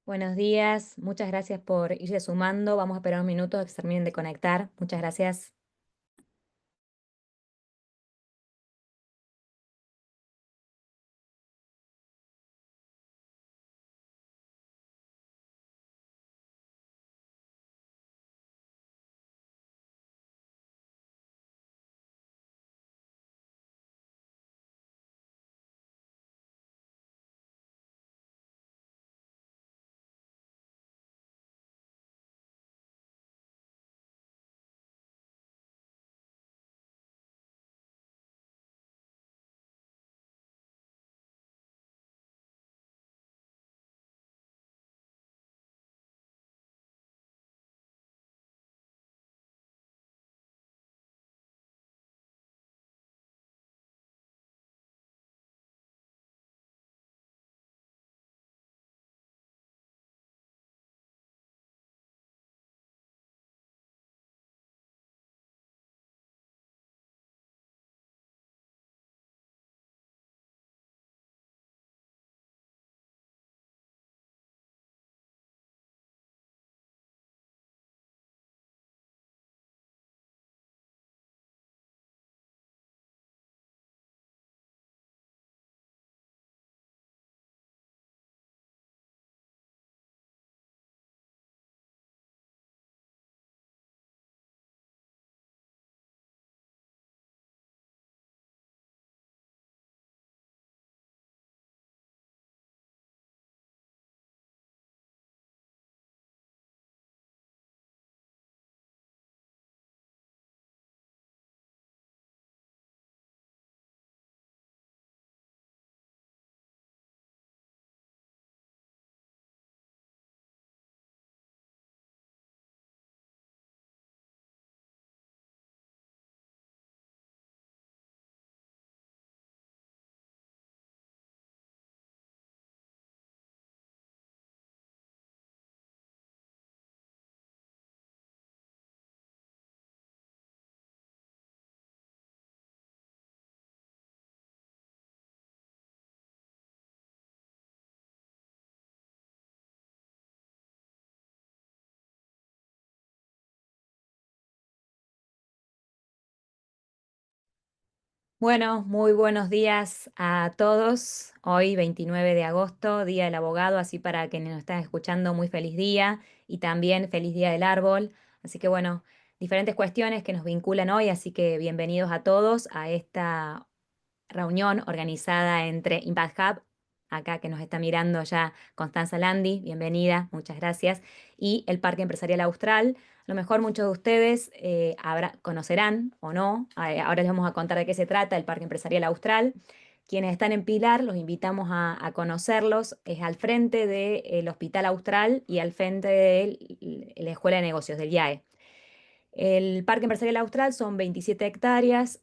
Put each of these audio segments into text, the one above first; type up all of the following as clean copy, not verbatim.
Buenos días, muchas gracias por irse sumando. Vamos a esperar un minuto a que se terminen de conectar. Muchas gracias. Bueno, muy buenos días a todos. Hoy, 29 de agosto, Día del Abogado, así para quienes nos están escuchando, muy feliz día y también feliz Día del Árbol. Así que bueno, diferentes cuestiones que nos vinculan hoy, así que bienvenidos a todos a esta reunión organizada entre Impact Hub, acá que nos está mirando ya Constanza Landi, bienvenida, muchas gracias, y el Parque Empresarial Austral. A lo mejor muchos de ustedes conocerán o no, ahora les vamos a contar de qué se trata el Parque Empresarial Austral. Quienes están en Pilar, los invitamos a conocerlos. Es al frente del Hospital Austral y al frente de la Escuela de Negocios, del IAE. El Parque Empresarial Austral son 27 hectáreas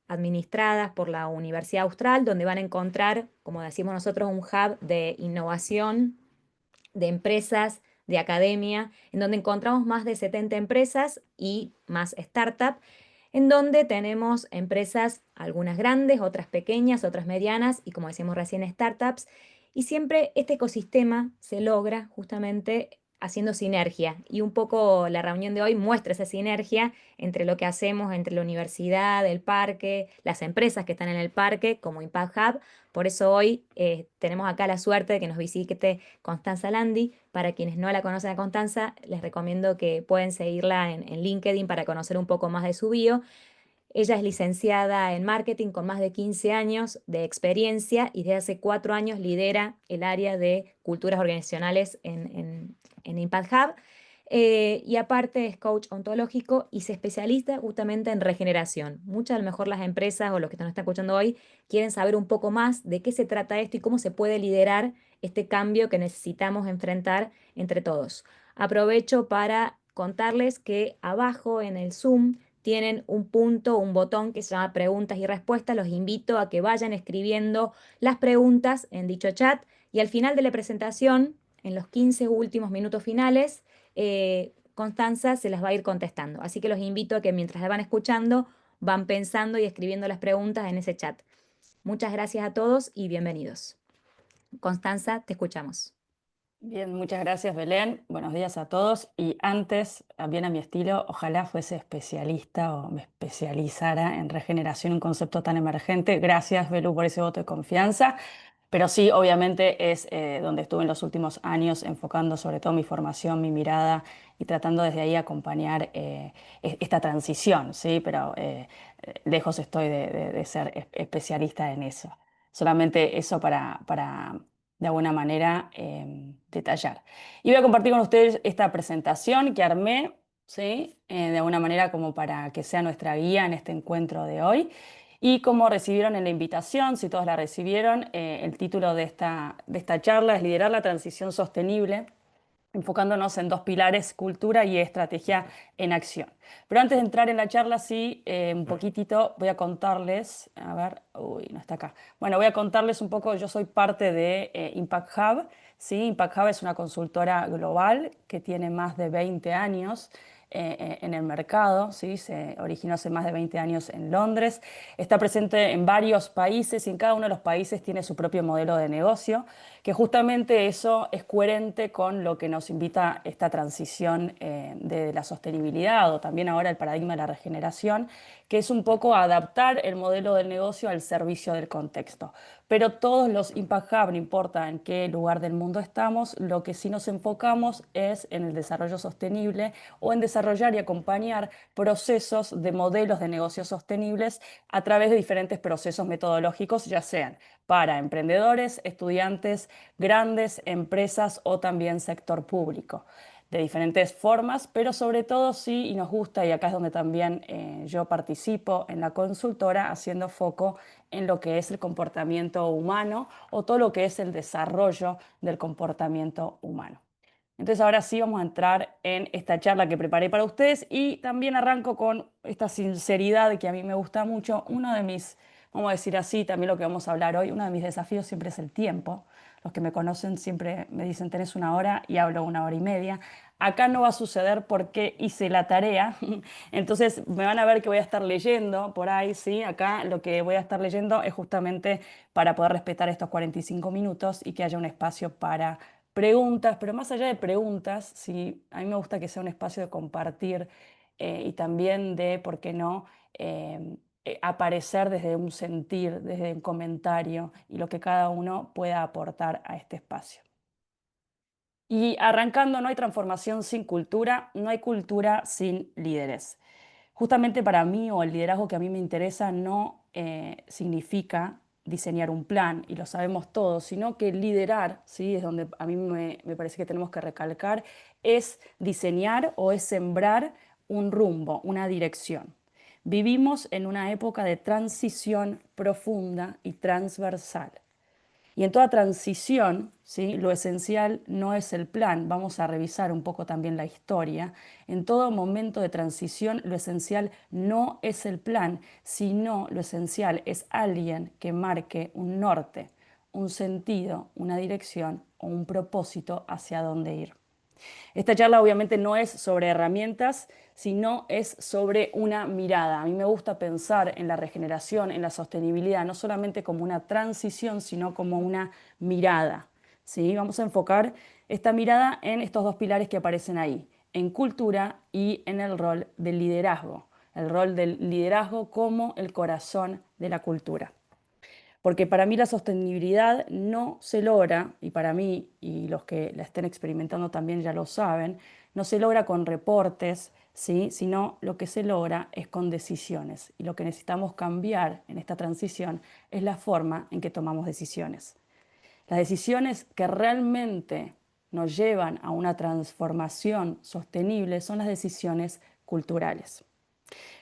administradas por la Universidad Austral, donde van a encontrar, como decimos nosotros, un hub de innovación, de empresas, de academia, en donde encontramos más de 70 empresas y más startups, en donde tenemos empresas, algunas grandes, otras pequeñas, otras medianas y, como decíamos recién, startups. Y siempre este ecosistema se logra justamente haciendo sinergia. Y un poco la reunión de hoy muestra esa sinergia entre lo que hacemos entre la universidad, el parque, las empresas que están en el parque, como Impact Hub. Por eso hoy tenemos acá la suerte de que nos visite Constanza Landi. Para quienes no la conocen a Constanza, les recomiendo que pueden seguirla en LinkedIn para conocer un poco más de su bio. Ella es licenciada en marketing con más de 15 años de experiencia y desde hace 4 años lidera el área de culturas organizacionales en Impact Hub. Y aparte es coach ontológico y se especializa justamente en regeneración. Muchas a lo mejor las empresas o los que nos están escuchando hoy quieren saber un poco más de qué se trata esto y cómo se puede liderar este cambio que necesitamos enfrentar entre todos. Aprovecho para contarles que abajo en el Zoom tienen un punto, un botón que se llama preguntas y respuestas. Los invito a que vayan escribiendo las preguntas en dicho chat y al final de la presentación, en los 15 últimos minutos finales, Constanza se las va a ir contestando. Así que los invito a que mientras la van escuchando, van pensando y escribiendo las preguntas en ese chat. Muchas gracias a todos y bienvenidos. Constanza, te escuchamos. Bien, muchas gracias, Belén. Buenos días a todos. Y antes, bien a mi estilo, ojalá fuese especialista o me especializara en regeneración, un concepto tan emergente. Gracias, Belú, por ese voto de confianza. Pero sí, obviamente es donde estuve en los últimos años, enfocando sobre todo mi formación, mi mirada y tratando desde ahí acompañar esta transición, ¿sí? Pero lejos estoy de ser especialista en eso. Solamente eso para de alguna manera detallar. Y voy a compartir con ustedes esta presentación que armé, ¿sí? De alguna manera como para que sea nuestra guía en este encuentro de hoy. Y como recibieron en la invitación, si todos la recibieron, el título de esta charla es Liderar la transición sostenible, enfocándonos en dos pilares, cultura y estrategia en acción. Pero antes de entrar en la charla, sí, un poquitito voy a contarles, a ver, uy, no está acá. Bueno, voy a contarles un poco, yo soy parte de Impact Hub, ¿sí? Impact Hub es una consultora global que tiene más de 20 años en el mercado, ¿sí? Se originó hace más de 20 años en Londres, está presente en varios países y en cada uno de los países tiene su propio modelo de negocio, que justamente eso es coherente con lo que nos invita esta transición de la sostenibilidad o también ahora el paradigma de la regeneración, que es un poco adaptar el modelo del negocio al servicio del contexto. Pero todos los Impact Hub, no importa en qué lugar del mundo estamos, lo que sí nos enfocamos es en el desarrollo sostenible o en desarrollar y acompañar procesos de modelos de negocios sostenibles a través de diferentes procesos metodológicos, ya sean para emprendedores, estudiantes, grandes empresas o también sector público de diferentes formas, pero sobre todo sí, y nos gusta, y acá es donde también yo participo en la consultora, haciendo foco en lo que es el comportamiento humano o todo lo que es el desarrollo del comportamiento humano. Entonces ahora sí vamos a entrar en esta charla que preparé para ustedes y también arranco con esta sinceridad que a mí me gusta mucho. Uno de mis, vamos a decir así, también lo que vamos a hablar hoy, uno de mis desafíos siempre es el tiempo. Los que me conocen siempre me dicen, tenés una hora y hablo una hora y media. Acá no va a suceder porque hice la tarea, entonces me van a ver que voy a estar leyendo por ahí, ¿sí? Acá lo que voy a estar leyendo es justamente para poder respetar estos 45 minutos y que haya un espacio para preguntas, pero más allá de preguntas, sí, a mí me gusta que sea un espacio de compartir y también de, ¿por qué no?, aparecer desde un sentir, desde un comentario y lo que cada uno pueda aportar a este espacio. Y arrancando, no hay transformación sin cultura, no hay cultura sin líderes. Justamente para mí, o el liderazgo que a mí me interesa, no significa diseñar un plan, y lo sabemos todos, sino que liderar, ¿sí? Es donde a mí me parece que tenemos que recalcar, es diseñar o es sembrar un rumbo, una dirección. Vivimos en una época de transición profunda y transversal. Y en toda transición, ¿sí? Lo esencial no es el plan, vamos a revisar un poco también la historia. En todo momento de transición, lo esencial no es el plan, sino lo esencial es alguien que marque un norte, un sentido, una dirección o un propósito hacia dónde ir. Esta charla obviamente no es sobre herramientas, sino es sobre una mirada. A mí me gusta pensar en la regeneración, en la sostenibilidad, no solamente como una transición, sino como una mirada. ¿Sí? Vamos a enfocar esta mirada en estos dos pilares que aparecen ahí, en cultura y en el rol del liderazgo. El rol del liderazgo como el corazón de la cultura. Porque para mí la sostenibilidad no se logra, y para mí, y los que la estén experimentando también ya lo saben, no se logra con reportes, ¿sí? Sino lo que se logra es con decisiones. Y lo que necesitamos cambiar en esta transición es la forma en que tomamos decisiones. Las decisiones que realmente nos llevan a una transformación sostenible son las decisiones culturales.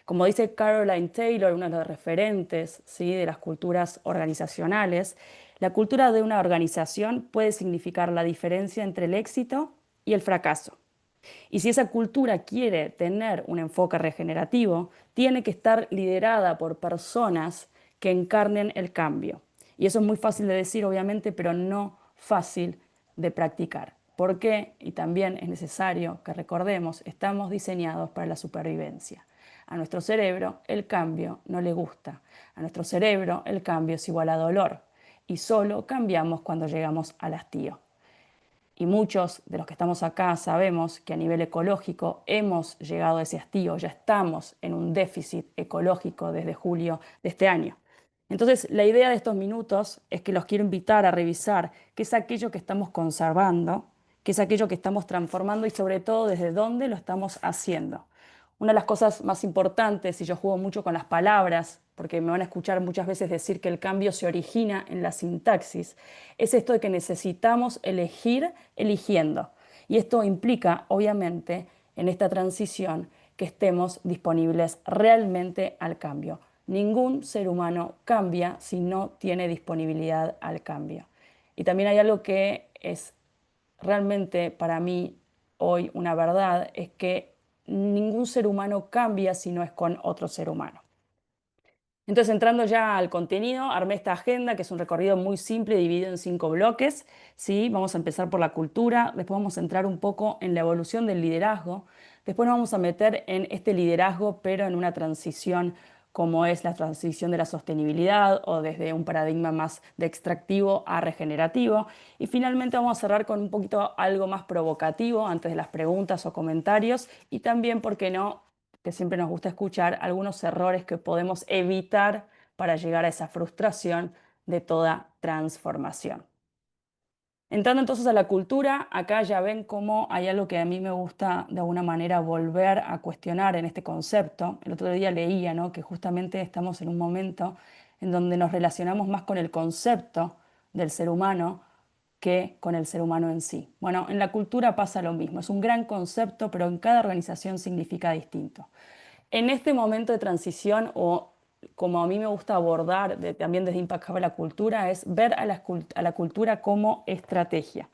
Como dice Caroline Taylor, una de los referentes, ¿sí?, de las culturas organizacionales, la cultura de una organización puede significar la diferencia entre el éxito y el fracaso. Y si esa cultura quiere tener un enfoque regenerativo, tiene que estar liderada por personas que encarnen el cambio. Y eso es muy fácil de decir, obviamente, pero no fácil de practicar. ¿Por qué? Y también es necesario que recordemos, estamos diseñados para la supervivencia. A nuestro cerebro el cambio no le gusta. A nuestro cerebro el cambio es igual a dolor. Y solo cambiamos cuando llegamos al hastío. Y muchos de los que estamos acá sabemos que a nivel ecológico hemos llegado a ese hastío, ya estamos en un déficit ecológico desde julio de este año. Entonces, la idea de estos minutos es que los quiero invitar a revisar qué es aquello que estamos conservando, qué es aquello que estamos transformando y sobre todo desde dónde lo estamos haciendo. Una de las cosas más importantes, y yo juego mucho con las palabras, porque me van a escuchar muchas veces decir que el cambio se origina en la sintaxis, es esto de que necesitamos elegir eligiendo. Y esto implica, obviamente, en esta transición, que estemos disponibles realmente al cambio. Ningún ser humano cambia si no tiene disponibilidad al cambio. Y también hay algo que es realmente para mí hoy una verdad, es que ningún ser humano cambia si no es con otro ser humano. Entonces, entrando ya al contenido, armé esta agenda, que es un recorrido muy simple, dividido en 5 bloques. ¿Sí? Vamos a empezar por la cultura, después vamos a entrar un poco en la evolución del liderazgo, después nos vamos a meter en este liderazgo, pero en una transición como es la transición de la sostenibilidad o desde un paradigma más de extractivo a regenerativo. Y finalmente vamos a cerrar con un poquito algo más provocativo antes de las preguntas o comentarios y también, ¿por qué no?, que siempre nos gusta escuchar algunos errores que podemos evitar para llegar a esa frustración de toda transformación. Entrando entonces a la cultura, acá ya ven cómo hay algo que a mí me gusta de alguna manera volver a cuestionar en este concepto. El otro día leía, ¿no?, que justamente estamos en un momento en donde nos relacionamos más con el concepto del ser humano que con el ser humano en sí. Bueno, en la cultura pasa lo mismo, es un gran concepto, pero en cada organización significa distinto. En este momento de transición, o como a mí me gusta abordar también desde Impact Hub la cultura, es ver a la cultura como estrategia.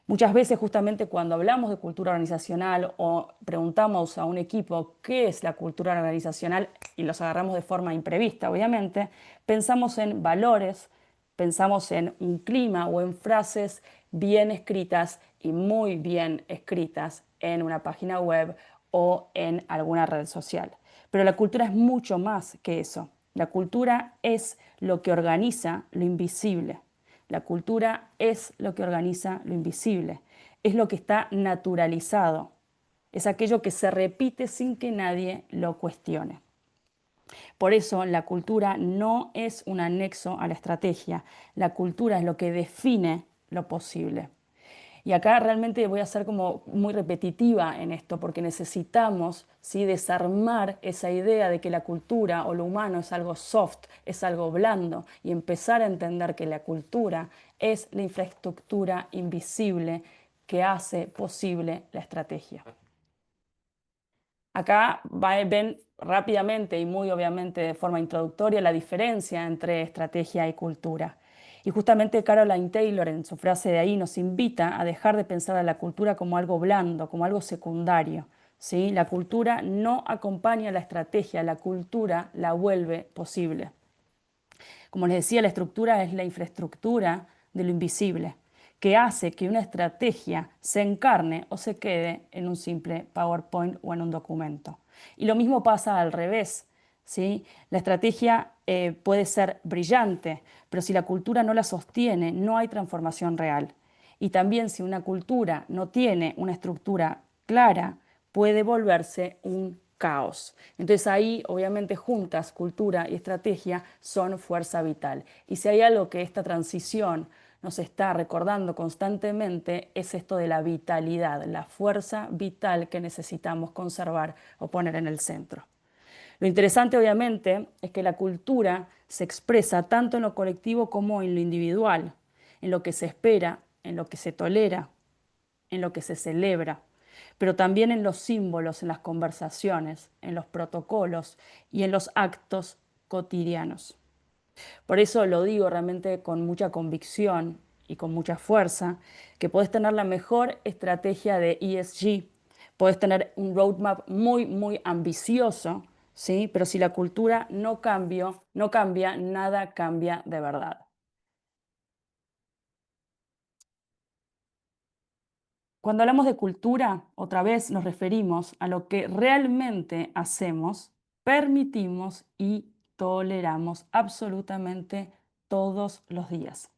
Muchas veces justamente cuando hablamos de cultura organizacional o preguntamos a un equipo qué es la cultura organizacional y los agarramos de forma imprevista, obviamente, pensamos en valores, pensamos en un clima o en frases bien escritas y muy bien escritas en una página web o en alguna red social. Pero la cultura es mucho más que eso. La cultura es lo que organiza lo invisible. La cultura es lo que organiza lo invisible, es lo que está naturalizado, es aquello que se repite sin que nadie lo cuestione. Por eso la cultura no es un anexo a la estrategia, la cultura es lo que define lo posible. Y acá realmente voy a ser como muy repetitiva en esto, porque necesitamos, ¿sí?, desarmar esa idea de que la cultura o lo humano es algo soft, es algo blando, y empezar a entender que la cultura es la infraestructura invisible que hace posible la estrategia. Acá ven rápidamente y muy obviamente de forma introductoria la diferencia entre estrategia y cultura. Y justamente Caroline Taylor en su frase de ahí nos invita a dejar de pensar a la cultura como algo blando, como algo secundario. ¿Sí? La cultura no acompaña la estrategia, la cultura la vuelve posible. Como les decía, la estructura es la infraestructura de lo invisible, que hace que una estrategia se encarne o se quede en un simple PowerPoint o en un documento. Y lo mismo pasa al revés, ¿sí? La estrategia puede ser brillante, pero si la cultura no la sostiene, no hay transformación real. Y también si una cultura no tiene una estructura clara, puede volverse un caos. Entonces ahí, obviamente, juntas, cultura y estrategia son fuerza vital. Y si hay algo que esta transición nos está recordando constantemente, es esto de la vitalidad, la fuerza vital que necesitamos conservar o poner en el centro. Lo interesante, obviamente, es que la cultura se expresa tanto en lo colectivo como en lo individual, en lo que se espera, en lo que se tolera, en lo que se celebra, pero también en los símbolos, en las conversaciones, en los protocolos y en los actos cotidianos. Por eso lo digo realmente con mucha convicción y con mucha fuerza, que podés tener la mejor estrategia de ESG, podés tener un roadmap muy, muy ambicioso, ¿sí? Pero si la cultura no cambia, nada cambia de verdad. Cuando hablamos de cultura, otra vez nos referimos a lo que realmente hacemos, permitimos y toleramos absolutamente todos los días.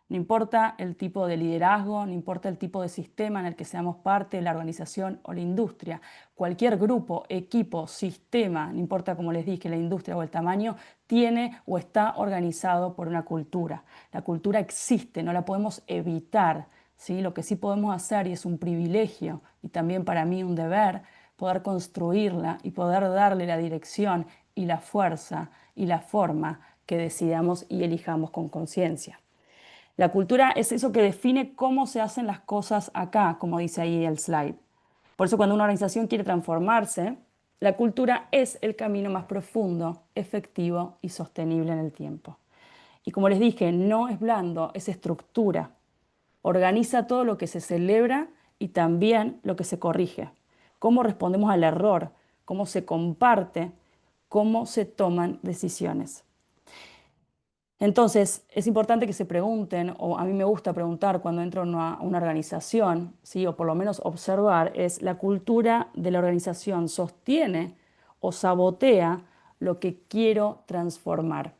No importa el tipo de liderazgo, no importa el tipo de sistema en el que seamos parte, la organización o la industria. Cualquier grupo, equipo, sistema, no importa como les dije, la industria o el tamaño, tiene o está organizado por una cultura. La cultura existe, no la podemos evitar, ¿sí? Lo que sí podemos hacer, y es un privilegio y también para mí un deber, poder construirla y poder darle la dirección y la fuerza y la forma que decidamos y elijamos con conciencia. La cultura es eso que define cómo se hacen las cosas acá, como dice ahí el slide. Por eso cuando una organización quiere transformarse, la cultura es el camino más profundo, efectivo y sostenible en el tiempo. Y como les dije, no es blando, es estructura. Organiza todo lo que se celebra y también lo que se corrige. Cómo respondemos al error, cómo se comparte, cómo se toman decisiones. Entonces, es importante que se pregunten, o a mí me gusta preguntar cuando entro en una organización, ¿sí? O por lo menos observar, es la cultura de la organización sostiene o sabotea lo que quiero transformar.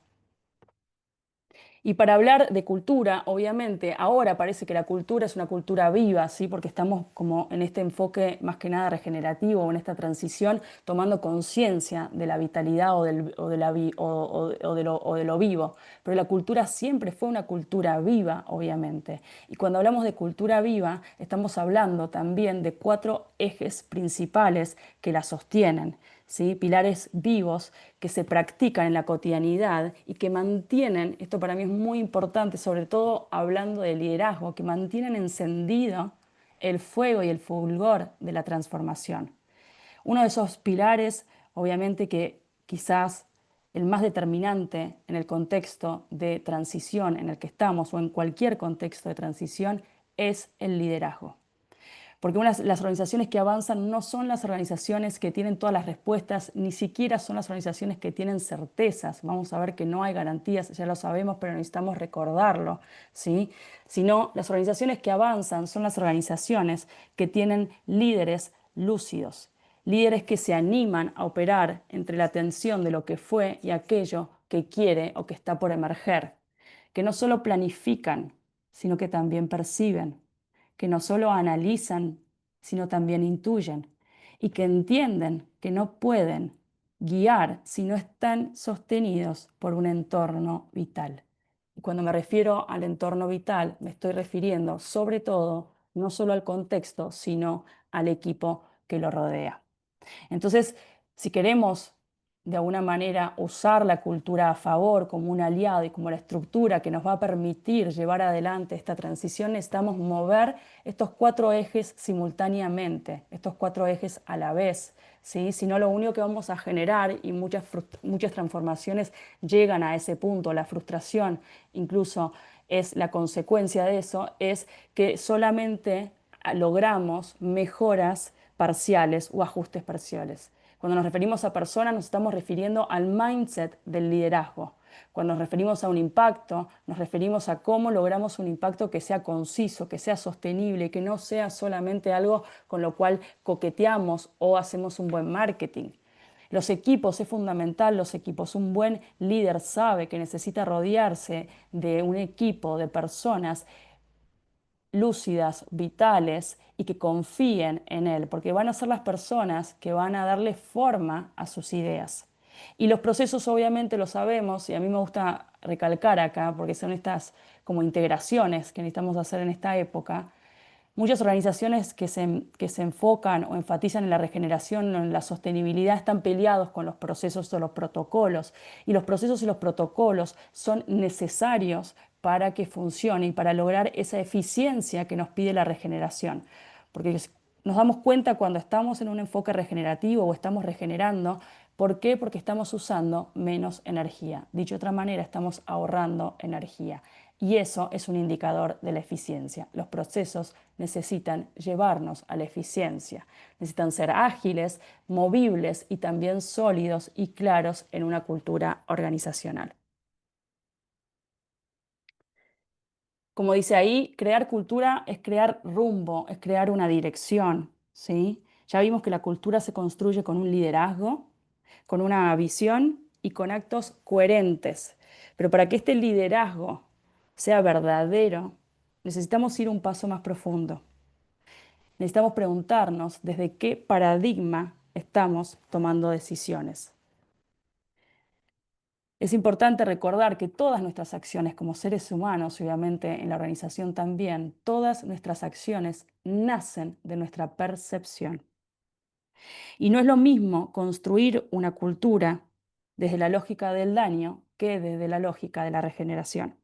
Y para hablar de cultura, obviamente, ahora parece que la cultura es una cultura viva, ¿sí? Porque estamos como en este enfoque más que nada regenerativo, o en esta transición, tomando conciencia de la vitalidad o de lo vivo. Pero la cultura siempre fue una cultura viva, obviamente. Y cuando hablamos de cultura viva, estamos hablando también de cuatro ejes principales que la sostienen. ¿Sí? Pilares vivos que se practican en la cotidianidad y que mantienen, esto para mí es muy importante, sobre todo hablando de liderazgo, que mantienen encendido el fuego y el fulgor de la transformación. Uno de esos pilares, obviamente que quizás el más determinante en el contexto de transición en el que estamos o en cualquier contexto de transición, es el liderazgo. Porque las organizaciones que avanzan no son las organizaciones que tienen todas las respuestas, ni siquiera son las organizaciones que tienen certezas. Vamos a ver que no hay garantías, ya lo sabemos, pero necesitamos recordarlo, ¿sí? Sino las organizaciones que avanzan son las organizaciones que tienen líderes lúcidos, líderes que se animan a operar entre la tensión de lo que fue y aquello que quiere o que está por emerger, que no solo planifican, sino que también perciben, que no solo analizan, sino también intuyen, y que entienden que no pueden guiar si no están sostenidos por un entorno vital. Y cuando me refiero al entorno vital, me estoy refiriendo sobre todo no solo al contexto, sino al equipo que lo rodea. Entonces, si queremos de alguna manera usar la cultura a favor como un aliado y como la estructura que nos va a permitir llevar adelante esta transición, necesitamos mover estos cuatro ejes simultáneamente, estos cuatro ejes a la vez, ¿sí? Si no, lo único que vamos a generar, y muchas transformaciones llegan a ese punto, la frustración incluso es la consecuencia de eso, es que solamente logramos mejoras parciales o ajustes parciales. Cuando nos referimos a personas, nos estamos refiriendo al mindset del liderazgo. Cuando nos referimos a un impacto, nos referimos a cómo logramos un impacto que sea conciso, que sea sostenible, que no sea solamente algo con lo cual coqueteamos o hacemos un buen marketing. Los equipos es fundamental, los equipos. Un buen líder sabe que necesita rodearse de un equipo de personas lúcidas, vitales y que confíen en él, porque van a ser las personas que van a darle forma a sus ideas. Y los procesos obviamente lo sabemos, y a mí me gusta recalcar acá, porque son estas como integraciones que necesitamos hacer en esta época. Muchas organizaciones que se enfocan o enfatizan en la regeneración o en la sostenibilidad están peleados con los procesos o los protocolos. Y los procesos y los protocolos son necesarios para que funcione y para lograr esa eficiencia que nos pide la regeneración. Porque nos damos cuenta cuando estamos en un enfoque regenerativo o estamos regenerando. ¿Por qué? Porque estamos usando menos energía. Dicho de otra manera, estamos ahorrando energía. Y eso es un indicador de la eficiencia. Los procesos necesitan llevarnos a la eficiencia. Necesitan ser ágiles, movibles y también sólidos y claros en una cultura organizacional. Como dice ahí, crear cultura es crear rumbo, es crear una dirección, ¿sí? Ya vimos que la cultura se construye con un liderazgo, con una visión y con actos coherentes. Pero para que este liderazgo sea verdadero, necesitamos ir un paso más profundo. Necesitamos preguntarnos desde qué paradigma estamos tomando decisiones. Es importante recordar que todas nuestras acciones como seres humanos, y obviamente en la organización también, todas nuestras acciones nacen de nuestra percepción. Y no es lo mismo construir una cultura desde la lógica del daño que desde la lógica de la regeneración.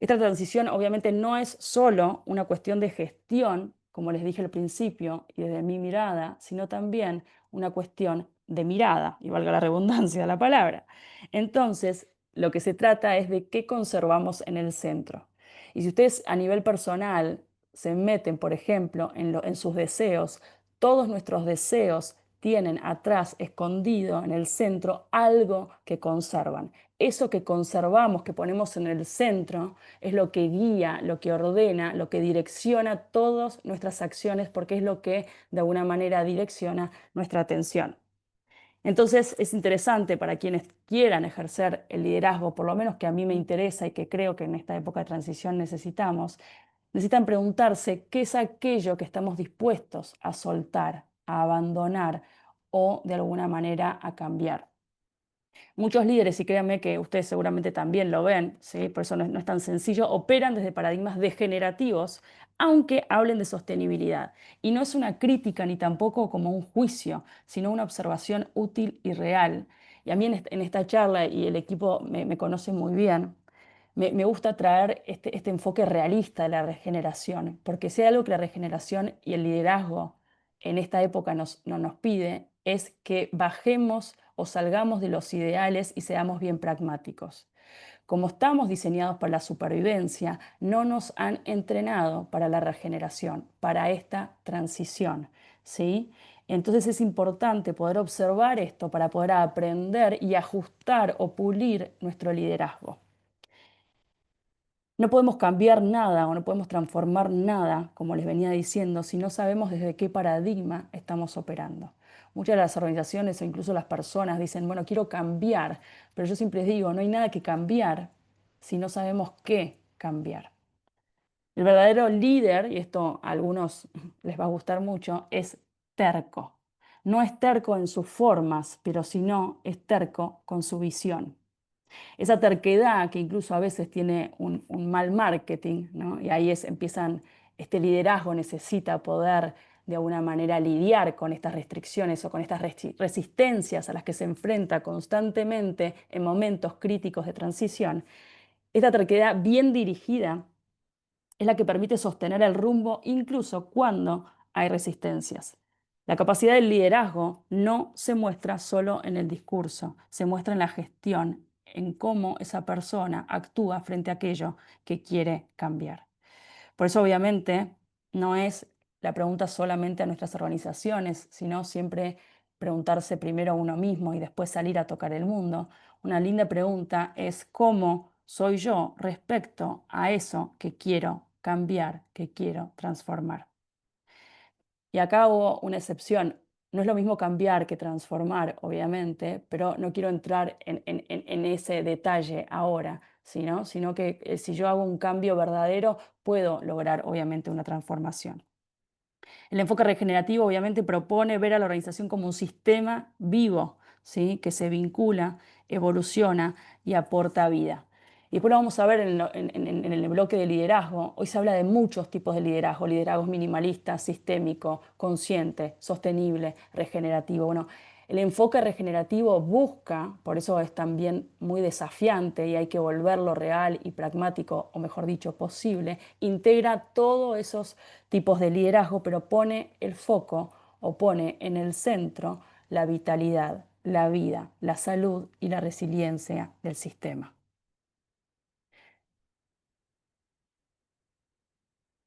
Esta transición obviamente no es solo una cuestión de gestión, como les dije al principio, y desde mi mirada, sino también una cuestión de mirada, y valga la redundancia de la palabra. Entonces, lo que se trata es de qué conservamos en el centro. Y si ustedes a nivel personal se meten, por ejemplo, en sus deseos, todos nuestros deseos tienen atrás, escondido en el centro, algo que conservan. Eso que conservamos, que ponemos en el centro, es lo que guía, lo que ordena, lo que direcciona todas nuestras acciones, porque es lo que de alguna manera direcciona nuestra atención. Entonces es interesante para quienes quieran ejercer el liderazgo, por lo menos que a mí me interesa y que creo que en esta época de transición necesitan preguntarse qué es aquello que estamos dispuestos a soltar, a abandonar o de alguna manera a cambiar. Muchos líderes, y créanme que ustedes seguramente también lo ven, ¿sí? Por eso no es tan sencillo, operan desde paradigmas degenerativos, aunque hablen de sostenibilidad. Y no es una crítica ni tampoco como un juicio, sino una observación útil y real. Y a mí en esta charla, y el equipo me conoce muy bien, me gusta traer este enfoque realista de la regeneración, porque si hay algo que la regeneración y el liderazgo en esta época no nos pide, es que bajemos o salgamos de los ideales y seamos bien pragmáticos. Como estamos diseñados para la supervivencia, no nos han entrenado para la regeneración, para esta transición, ¿sí? Entonces es importante poder observar esto para poder aprender y ajustar o pulir nuestro liderazgo. No podemos cambiar nada o no podemos transformar nada, como les venía diciendo, si no sabemos desde qué paradigma estamos operando. Muchas de las organizaciones o incluso las personas dicen, bueno, quiero cambiar, pero yo siempre les digo, no hay nada que cambiar si no sabemos qué cambiar. El verdadero líder, y esto a algunos les va a gustar mucho, es terco. No es terco en sus formas, pero si no, es terco con su visión. Esa terquedad que incluso a veces tiene un mal marketing, ¿no? Y ahí este liderazgo necesita poder de alguna manera lidiar con estas restricciones o con estas resistencias a las que se enfrenta constantemente en momentos críticos de transición. Esta terquedad bien dirigida es la que permite sostener el rumbo incluso cuando hay resistencias. La capacidad del liderazgo no se muestra solo en el discurso, se muestra en la gestión, en cómo esa persona actúa frente a aquello que quiere cambiar. Por eso, obviamente, no es la pregunta solamente a nuestras organizaciones, sino siempre preguntarse primero a uno mismo y después salir a tocar el mundo. Una linda pregunta es cómo soy yo respecto a eso que quiero cambiar, que quiero transformar. Y acá hubo una excepción. No es lo mismo cambiar que transformar, obviamente, pero no quiero entrar en ese detalle ahora, sino que si yo hago un cambio verdadero, puedo lograr, obviamente, una transformación. El enfoque regenerativo obviamente propone ver a la organización como un sistema vivo, ¿sí? Que se vincula, evoluciona y aporta vida. Y después lo vamos a ver en el bloque de liderazgo. Hoy se habla de muchos tipos de liderazgo, liderazgo minimalista, sistémico, consciente, sostenible, regenerativo. Bueno, el enfoque regenerativo busca, por eso es también muy desafiante y hay que volverlo real y pragmático, o mejor dicho, posible, integra todos esos tipos de liderazgo, pero pone el foco o pone en el centro la vitalidad, la vida, la salud y la resiliencia del sistema.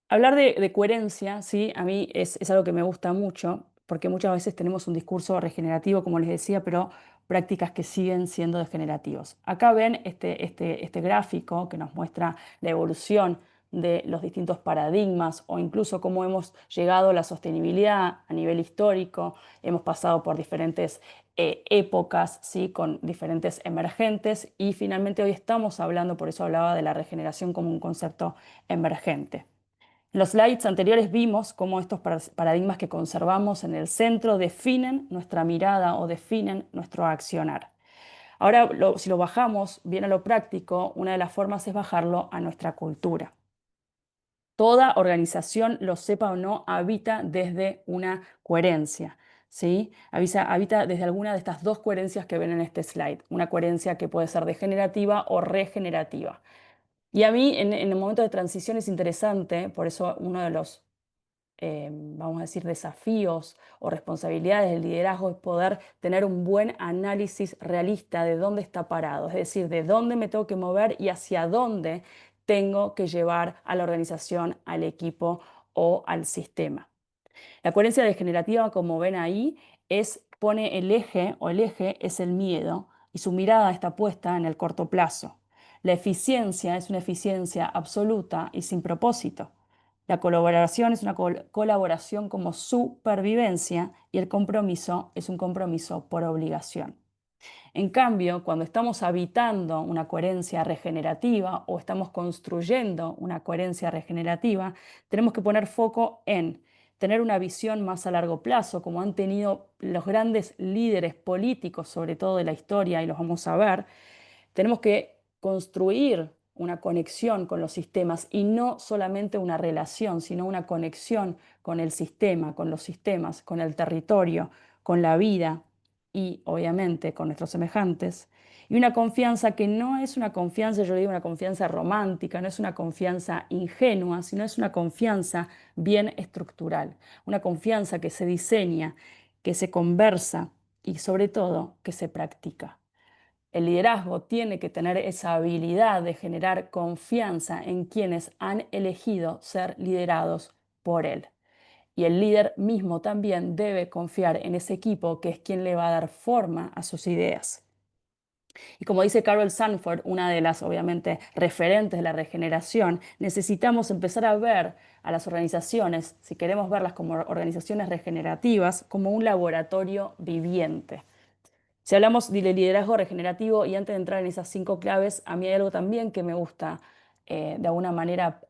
Hablar de coherencia, ¿sí? A mí es algo que me gusta mucho, porque muchas veces tenemos un discurso regenerativo, como les decía, pero prácticas que siguen siendo degenerativos. Acá ven este gráfico que nos muestra la evolución de los distintos paradigmas o incluso cómo hemos llegado a la sostenibilidad a nivel histórico. Hemos pasado por diferentes épocas, ¿sí? Con diferentes emergentes y finalmente hoy estamos hablando, por eso hablaba de la regeneración como un concepto emergente. En los slides anteriores vimos cómo estos paradigmas que conservamos en el centro definen nuestra mirada o definen nuestro accionar. Ahora, si lo bajamos bien a lo práctico, una de las formas es bajarlo a nuestra cultura. Toda organización, lo sepa o no, habita desde una coherencia, ¿sí? Habita desde alguna de estas dos coherencias que ven en este slide. Una coherencia que puede ser degenerativa o regenerativa. Y a mí, en el momento de transición es interesante, por eso uno de los vamos a decir, desafíos o responsabilidades del liderazgo es poder tener un buen análisis realista de dónde está parado, es decir, de dónde me tengo que mover y hacia dónde tengo que llevar a la organización, al equipo o al sistema. La coherencia degenerativa, como ven ahí, pone el eje o el eje es el miedo y su mirada está puesta en el corto plazo. La eficiencia es una eficiencia absoluta y sin propósito. La colaboración es una colaboración como supervivencia y el compromiso es un compromiso por obligación. En cambio, cuando estamos habitando una coherencia regenerativa o estamos construyendo una coherencia regenerativa, tenemos que poner foco en tener una visión más a largo plazo, como han tenido los grandes líderes políticos, sobre todo de la historia, y los vamos a ver. Tenemos que construir una conexión con los sistemas y no solamente una relación, sino una conexión con el sistema, con los sistemas, con el territorio, con la vida y obviamente con nuestros semejantes. Y una confianza que no es una confianza, yo digo una confianza romántica, no es una confianza ingenua, sino es una confianza bien estructural, una confianza que se diseña, que se conversa y sobre todo que se practica. El liderazgo tiene que tener esa habilidad de generar confianza en quienes han elegido ser liderados por él. Y el líder mismo también debe confiar en ese equipo que es quien le va a dar forma a sus ideas. Y como dice Carol Sanford, una de las obviamente referentes de la regeneración, necesitamos empezar a ver a las organizaciones, si queremos verlas como organizaciones regenerativas, como un laboratorio viviente. Si hablamos de liderazgo regenerativo y antes de entrar en esas 5 claves, a mí hay algo también que me gusta de alguna manera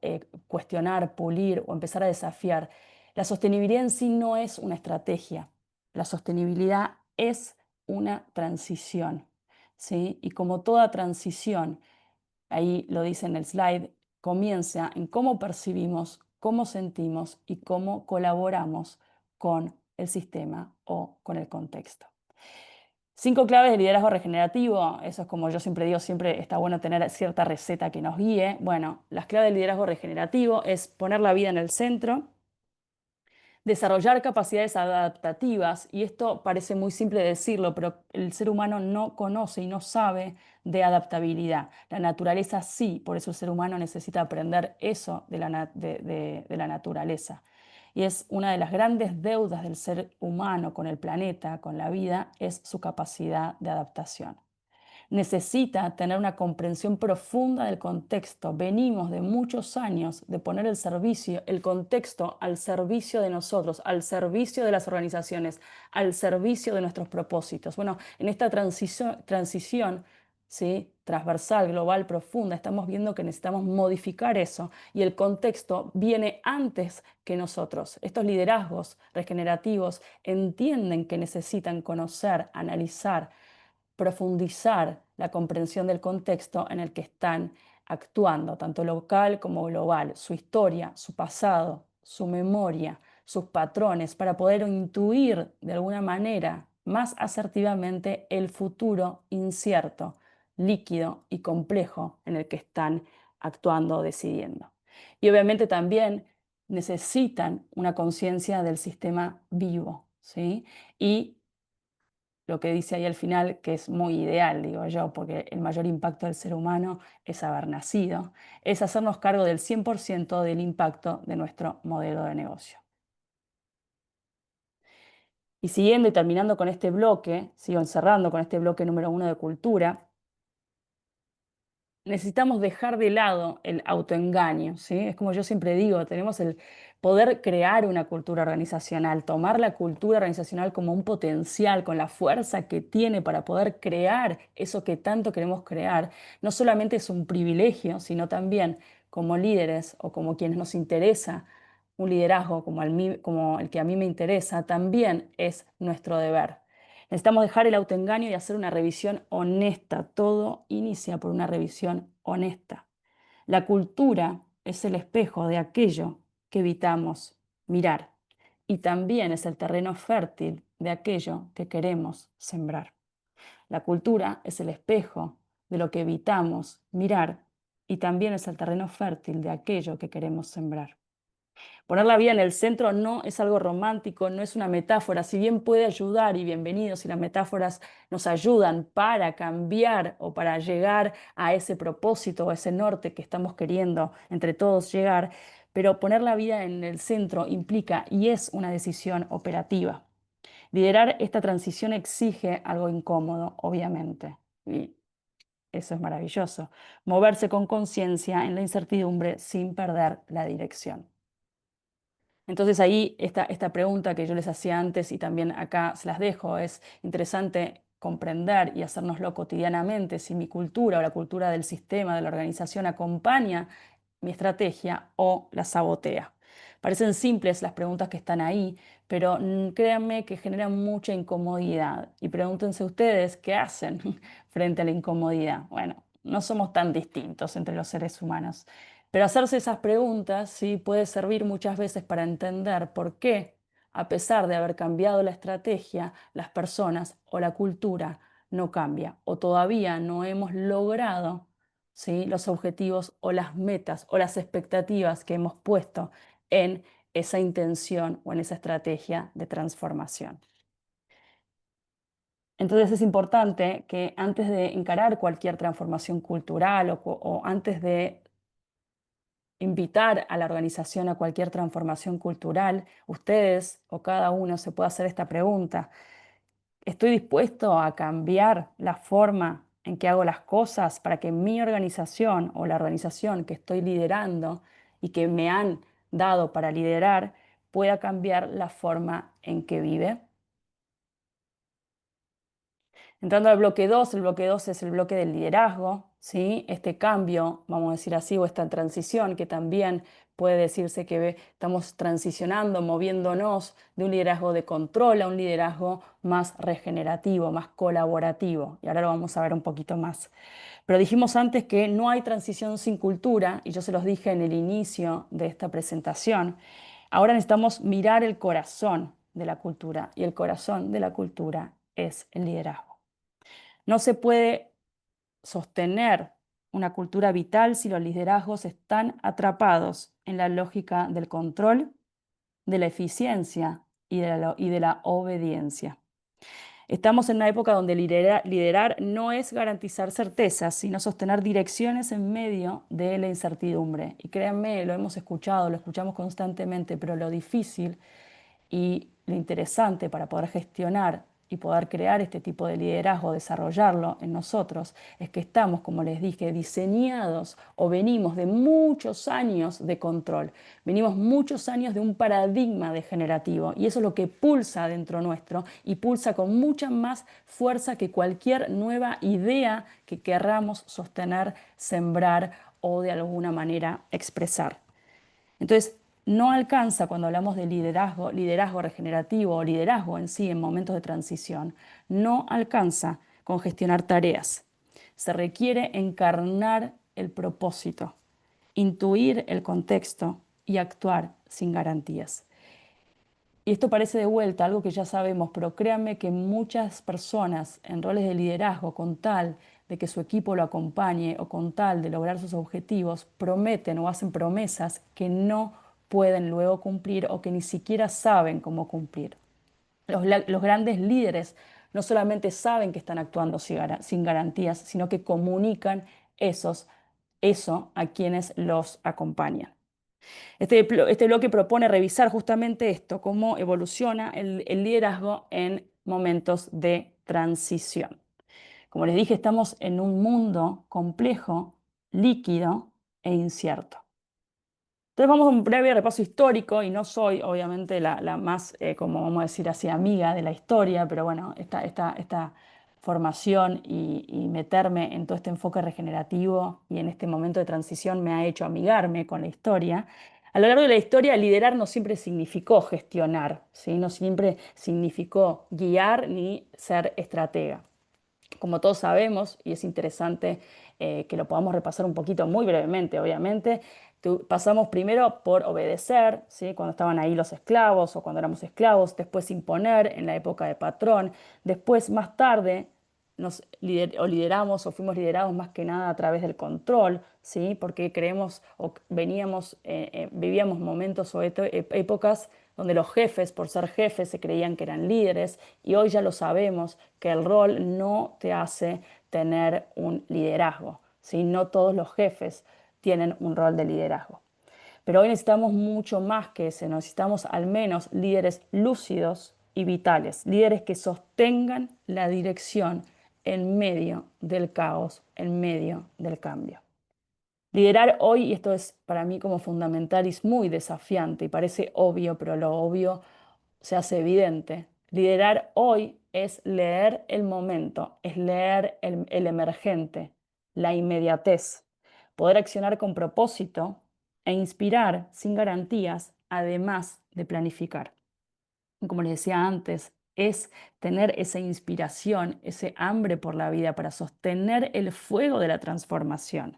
cuestionar, pulir o empezar a desafiar. La sostenibilidad en sí no es una estrategia. La sostenibilidad es una transición, ¿sí? Y como toda transición, ahí lo dice en el slide, comienza en cómo percibimos, cómo sentimos y cómo colaboramos con el sistema o con el contexto. 5 claves de liderazgo regenerativo, eso es como yo siempre digo, siempre está bueno tener cierta receta que nos guíe. Bueno, las claves del liderazgo regenerativo es poner la vida en el centro, desarrollar capacidades adaptativas, y esto parece muy simple decirlo, pero el ser humano no conoce y no sabe de adaptabilidad. La naturaleza sí, por eso el ser humano necesita aprender eso de la naturaleza. Y es una de las grandes deudas del ser humano con el planeta, con la vida, es su capacidad de adaptación. Necesita tener una comprensión profunda del contexto. Venimos de muchos años de poner el contexto al servicio de nosotros, al servicio de las organizaciones, al servicio de nuestros propósitos. Bueno, en esta transición, ¿sí? Transversal, global, profunda, estamos viendo que necesitamos modificar eso y el contexto viene antes que nosotros. Estos liderazgos regenerativos entienden que necesitan conocer, analizar, profundizar la comprensión del contexto en el que están actuando, tanto local como global, su historia, su pasado, su memoria, sus patrones, para poder intuir de alguna manera más asertivamente el futuro incierto, líquido y complejo en el que están actuando o decidiendo. Y obviamente también necesitan una conciencia del sistema vivo, ¿sí? Y lo que dice ahí al final, que es muy ideal, digo yo, porque el mayor impacto del ser humano es haber nacido, es hacernos cargo del 100% del impacto de nuestro modelo de negocio. Y siguiendo y terminando con este bloque, sigo encerrando con este bloque número 1 de cultura, necesitamos dejar de lado el autoengaño, ¿sí? Es como yo siempre digo, tenemos el poder crear una cultura organizacional, tomar la cultura organizacional como un potencial, con la fuerza que tiene para poder crear eso que tanto queremos crear. No solamente es un privilegio, sino también como líderes o como quienes nos interesa un liderazgo como el que a mí me interesa, también es nuestro deber. Necesitamos dejar el autoengaño y hacer una revisión honesta. Todo inicia por una revisión honesta. La cultura es el espejo de aquello que evitamos mirar y también es el terreno fértil de aquello que queremos sembrar. La cultura es el espejo de lo que evitamos mirar y también es el terreno fértil de aquello que queremos sembrar. Poner la vida en el centro no es algo romántico, no es una metáfora, si bien puede ayudar y bienvenido si las metáforas nos ayudan para cambiar o para llegar a ese propósito o a ese norte que estamos queriendo entre todos llegar, pero poner la vida en el centro implica y es una decisión operativa. Liderar esta transición exige algo incómodo, obviamente, y eso es maravilloso. Moverse con conciencia en la incertidumbre sin perder la dirección. Entonces ahí esta pregunta que yo les hacía antes y también acá se las dejo, es interesante comprender y hacérnoslo cotidianamente si mi cultura o la cultura del sistema, de la organización acompaña mi estrategia o la sabotea. Parecen simples las preguntas que están ahí, pero créanme que generan mucha incomodidad. Y pregúntense ustedes qué hacen frente a la incomodidad. Bueno, no somos tan distintos entre los seres humanos. Pero hacerse esas preguntas sí puede servir muchas veces para entender por qué, a pesar de haber cambiado la estrategia, las personas o la cultura no cambia o todavía no hemos logrado, ¿sí?, los objetivos o las metas o las expectativas que hemos puesto en esa intención o en esa estrategia de transformación. Entonces es importante que antes de encarar cualquier transformación cultural o antes de invitar a la organización a cualquier transformación cultural, ustedes o cada uno se puede hacer esta pregunta. ¿Estoy dispuesto a cambiar la forma en que hago las cosas para que mi organización o la organización que estoy liderando y que me han dado para liderar pueda cambiar la forma en que vive? Entrando al bloque 2, el bloque 2 es el bloque del liderazgo, ¿sí? Este cambio, vamos a decir así, o esta transición que también puede decirse que estamos transicionando, moviéndonos de un liderazgo de control a un liderazgo más regenerativo, más colaborativo. Y ahora lo vamos a ver un poquito más. Pero dijimos antes que no hay transición sin cultura, y yo se los dije en el inicio de esta presentación. Ahora necesitamos mirar el corazón de la cultura, y el corazón de la cultura es el liderazgo. No se puede sostener una cultura vital si los liderazgos están atrapados en la lógica del control, de la eficiencia y de la obediencia. Estamos en una época donde liderar no es garantizar certezas, sino sostener direcciones en medio de la incertidumbre. Y créanme, lo hemos escuchado, lo escuchamos constantemente, pero lo difícil y lo interesante para poder gestionar y poder crear este tipo de liderazgo, desarrollarlo en nosotros, es que estamos, como les dije, diseñados o venimos de muchos años de control, venimos muchos años de un paradigma degenerativo y eso es lo que pulsa dentro nuestro y pulsa con mucha más fuerza que cualquier nueva idea que querramos sostener, sembrar o de alguna manera expresar. Entonces, no alcanza cuando hablamos de liderazgo, liderazgo regenerativo o liderazgo en sí en momentos de transición, no alcanza con gestionar tareas. Se requiere encarnar el propósito, intuir el contexto y actuar sin garantías. Y esto parece de vuelta algo que ya sabemos, pero créanme que muchas personas en roles de liderazgo, con tal de que su equipo lo acompañe o con tal de lograr sus objetivos, prometen o hacen promesas que no pueden luego cumplir o que ni siquiera saben cómo cumplir. Los grandes líderes no solamente saben que están actuando sin garantías, sino que comunican eso a quienes los acompañan. Este bloque propone revisar justamente esto, cómo evoluciona el liderazgo en momentos de transición. Como les dije, estamos en un mundo complejo líquido e incierto. Entonces vamos a un breve repaso histórico y no soy obviamente la más, como vamos a decir así, amiga de la historia, pero bueno, esta formación y meterme en todo este enfoque regenerativo y en este momento de transición me ha hecho amigarme con la historia. A lo largo de la historia, liderar no siempre significó gestionar, ¿sí? No siempre significó guiar ni ser estratega. Como todos sabemos, y es interesante que lo podamos repasar un poquito muy brevemente, obviamente, pasamos primero por obedecer, ¿sí? Cuando estaban ahí los esclavos o cuando éramos esclavos, después imponer en la época de patrón, después más tarde lideramos o fuimos liderados más que nada a través del control, ¿sí? Porque creemos o vivíamos momentos o épocas donde los jefes, por ser jefes, se creían que eran líderes y hoy ya lo sabemos que el rol no te hace tener un liderazgo, ¿sí? No todos los jefes tienen un rol de liderazgo. Pero hoy necesitamos mucho más que eso, necesitamos al menos líderes lúcidos y vitales, líderes que sostengan la dirección en medio del caos, en medio del cambio. Liderar hoy, y esto es para mí como fundamental y es muy desafiante y parece obvio, pero lo obvio se hace evidente. Liderar hoy es leer el momento, es leer el emergente, la inmediatez, poder accionar con propósito e inspirar sin garantías, además de planificar. Como les decía antes, es tener esa inspiración, ese hambre por la vida para sostener el fuego de la transformación,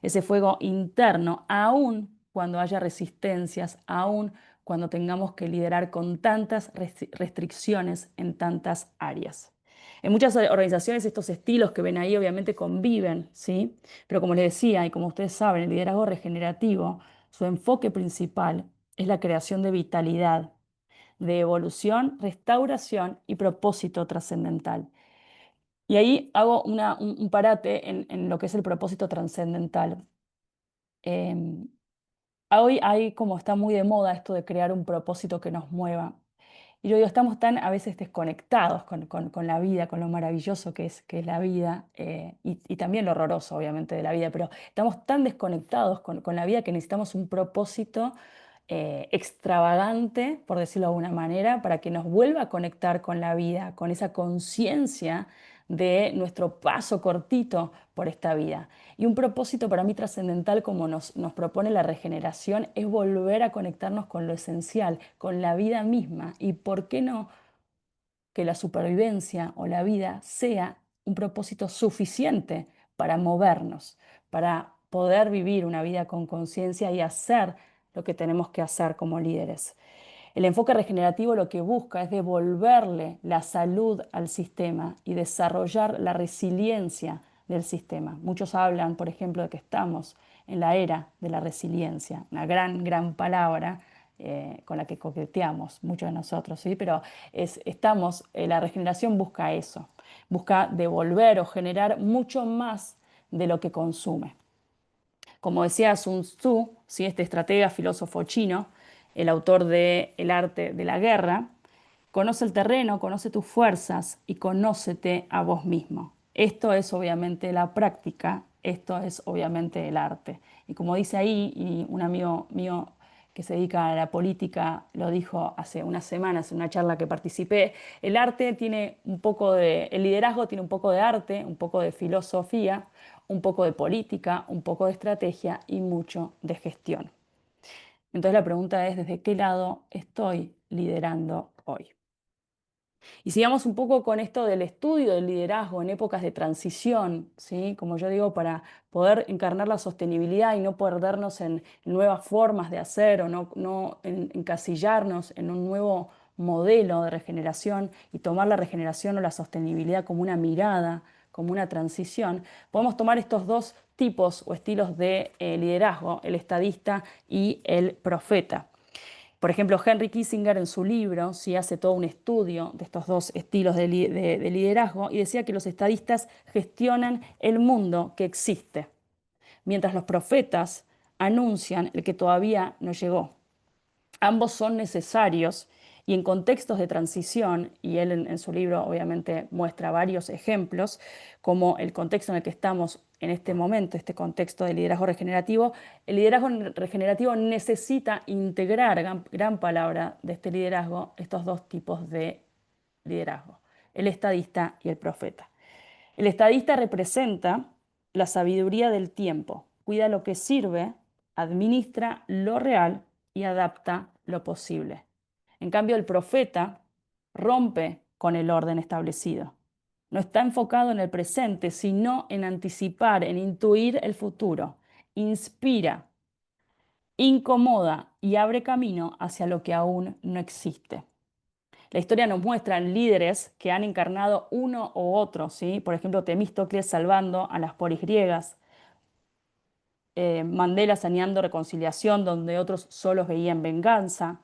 ese fuego interno, aun cuando haya resistencias, aun cuando tengamos que liderar con tantas restricciones en tantas áreas. En muchas organizaciones estos estilos que ven ahí obviamente conviven, ¿sí? Pero como les decía y como ustedes saben, el liderazgo regenerativo, su enfoque principal es la creación de vitalidad, de evolución, restauración y propósito trascendental. Y ahí hago un parate en lo que es el propósito trascendental. Em, Hoy hay como está muy de moda esto de crear un propósito que nos mueva. Y yo digo, estamos tan a veces desconectados con la vida, con lo maravilloso que es la vida, y también lo horroroso, obviamente, de la vida, pero estamos tan desconectados con la vida que necesitamos un propósito extravagante, por decirlo de alguna manera, para que nos vuelva a conectar con la vida, con esa conciencia de nuestro paso cortito por esta vida. Y un propósito para mí trascendental, como nos propone la regeneración, es volver a conectarnos con lo esencial, con la vida misma. Y por qué no que la supervivencia o la vida sea un propósito suficiente para movernos, para poder vivir una vida con conciencia y hacer lo que tenemos que hacer como líderes. El enfoque regenerativo lo que busca es devolverle la salud al sistema y desarrollar la resiliencia del sistema. Muchos hablan, por ejemplo, de que estamos en la era de la resiliencia, una gran palabra con la que coqueteamos muchos de nosotros, ¿sí? Pero la regeneración busca eso, busca devolver o generar mucho más de lo que consume. Como decía Sun Tzu, ¿sí? Este estratega, filósofo chino, el autor de El arte de la guerra, conoce el terreno, conoce tus fuerzas y conócete a vos mismo. Esto es obviamente la práctica, esto es obviamente el arte. Y como dice ahí, y un amigo mío que se dedica a la política lo dijo hace unas semanas en una charla que participé, el liderazgo tiene un poco de arte, un poco de filosofía, un poco de política, un poco de estrategia y mucho de gestión. Entonces la pregunta es, ¿desde qué lado estoy liderando hoy? Y sigamos un poco con esto del estudio del liderazgo en épocas de transición, ¿sí? Como yo digo, para poder encarnar la sostenibilidad y no perdernos en nuevas formas de hacer o no encasillarnos en un nuevo modelo de regeneración y tomar la regeneración o la sostenibilidad como una mirada, como una transición, podemos tomar estos dos tipos o estilos de liderazgo, el estadista y el profeta. Por ejemplo, Henry Kissinger en su libro sí hace todo un estudio de estos dos estilos de liderazgo y decía que los estadistas gestionan el mundo que existe, mientras los profetas anuncian el que todavía no llegó. Ambos son necesarios Y en contextos de transición, y él en su libro obviamente muestra varios ejemplos, como el contexto en el que estamos en este momento, este contexto de liderazgo regenerativo, el liderazgo regenerativo necesita integrar, gran palabra de este liderazgo, estos dos tipos de liderazgo, el estadista y el profeta. El estadista representa la sabiduría del tiempo, cuida lo que sirve, administra lo real y adapta lo posible. En cambio, el profeta rompe con el orden establecido. No está enfocado en el presente, sino en anticipar, en intuir el futuro. Inspira, incomoda y abre camino hacia lo que aún no existe. La historia nos muestra líderes que han encarnado uno u otro, ¿sí? Por ejemplo, Temístocles salvando a las polis griegas, Mandela saneando reconciliación donde otros solo veían venganza,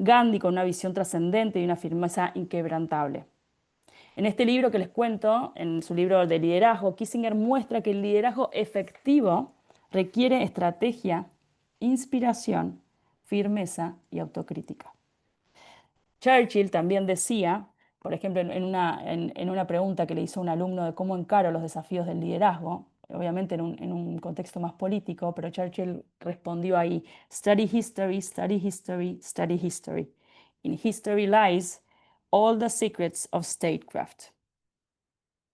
Gandhi con una visión trascendente y una firmeza inquebrantable. En este libro que les cuento, en su libro de liderazgo, Kissinger muestra que el liderazgo efectivo requiere estrategia, inspiración, firmeza y autocrítica. Churchill también decía, por ejemplo, en una pregunta que le hizo un alumno de cómo encaro los desafíos del liderazgo, obviamente en un contexto más político, pero Churchill respondió ahí, study history, study history, study history. In history lies all the secrets of statecraft.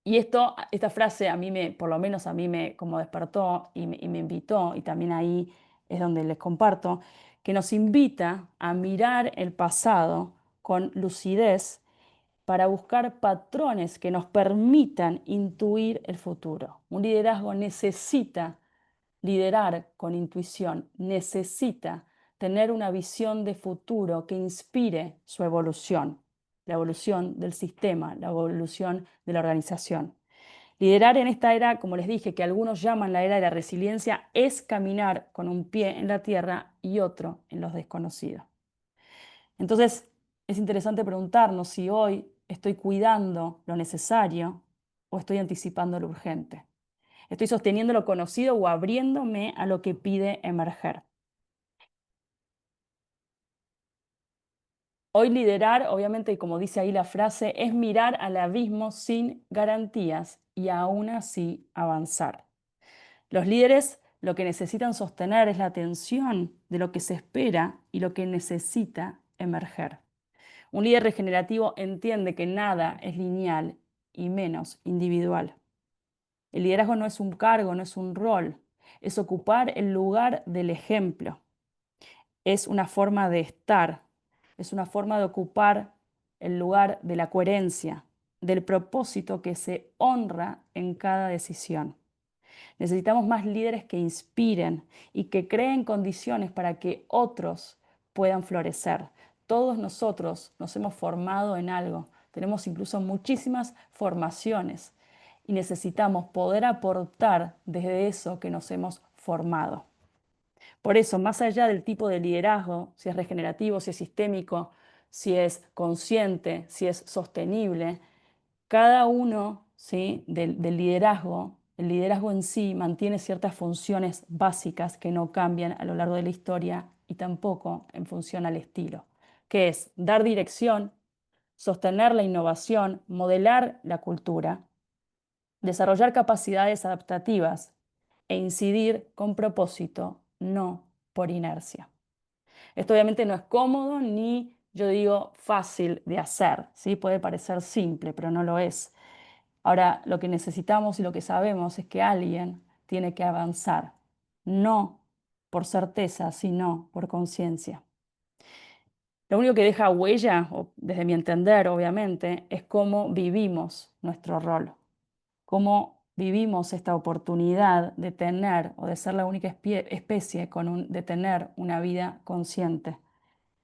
Y esta frase a mí por lo menos a mí me como despertó y me invitó, y también ahí es donde les comparto, que nos invita a mirar el pasado con lucidez para buscar patrones que nos permitan intuir el futuro. Un liderazgo necesita liderar con intuición, necesita tener una visión de futuro que inspire su evolución, la evolución del sistema, la evolución de la organización. Liderar en esta era, como les dije, que algunos llaman la era de la resiliencia, es caminar con un pie en la tierra y otro en los desconocidos. Entonces, es interesante preguntarnos si hoy estoy cuidando lo necesario o estoy anticipando lo urgente. Estoy sosteniendo lo conocido o abriéndome a lo que pide emerger. Hoy liderar, obviamente, y como dice ahí la frase, es mirar al abismo sin garantías y aún así avanzar. Los líderes lo que necesitan sostener es la atención de lo que se espera y lo que necesita emerger. Un líder regenerativo entiende que nada es lineal y menos individual. El liderazgo no es un cargo, no es un rol, es ocupar el lugar del ejemplo. Es una forma de estar, es una forma de ocupar el lugar de la coherencia, del propósito que se honra en cada decisión. Necesitamos más líderes que inspiren y que creen condiciones para que otros puedan florecer. Todos nosotros nos hemos formado en algo, tenemos incluso muchísimas formaciones y necesitamos poder aportar desde eso que nos hemos formado. Por eso, más allá del tipo de liderazgo, si es regenerativo, si es sistémico, si es consciente, si es sostenible, cada uno, ¿sí?, del liderazgo, el liderazgo en sí mantiene ciertas funciones básicas que no cambian a lo largo de la historia y tampoco en función al estilo, que es dar dirección, sostener la innovación, modelar la cultura, desarrollar capacidades adaptativas e incidir con propósito, no por inercia. Esto obviamente no es cómodo ni, yo digo, fácil de hacer, ¿sí? Puede parecer simple, pero no lo es. Ahora, lo que necesitamos y lo que sabemos es que alguien tiene que avanzar, no por certeza, sino por conciencia. Lo único que deja huella, desde mi entender, obviamente, es cómo vivimos nuestro rol, cómo vivimos esta oportunidad de tener o de ser la única especie de tener una vida consciente,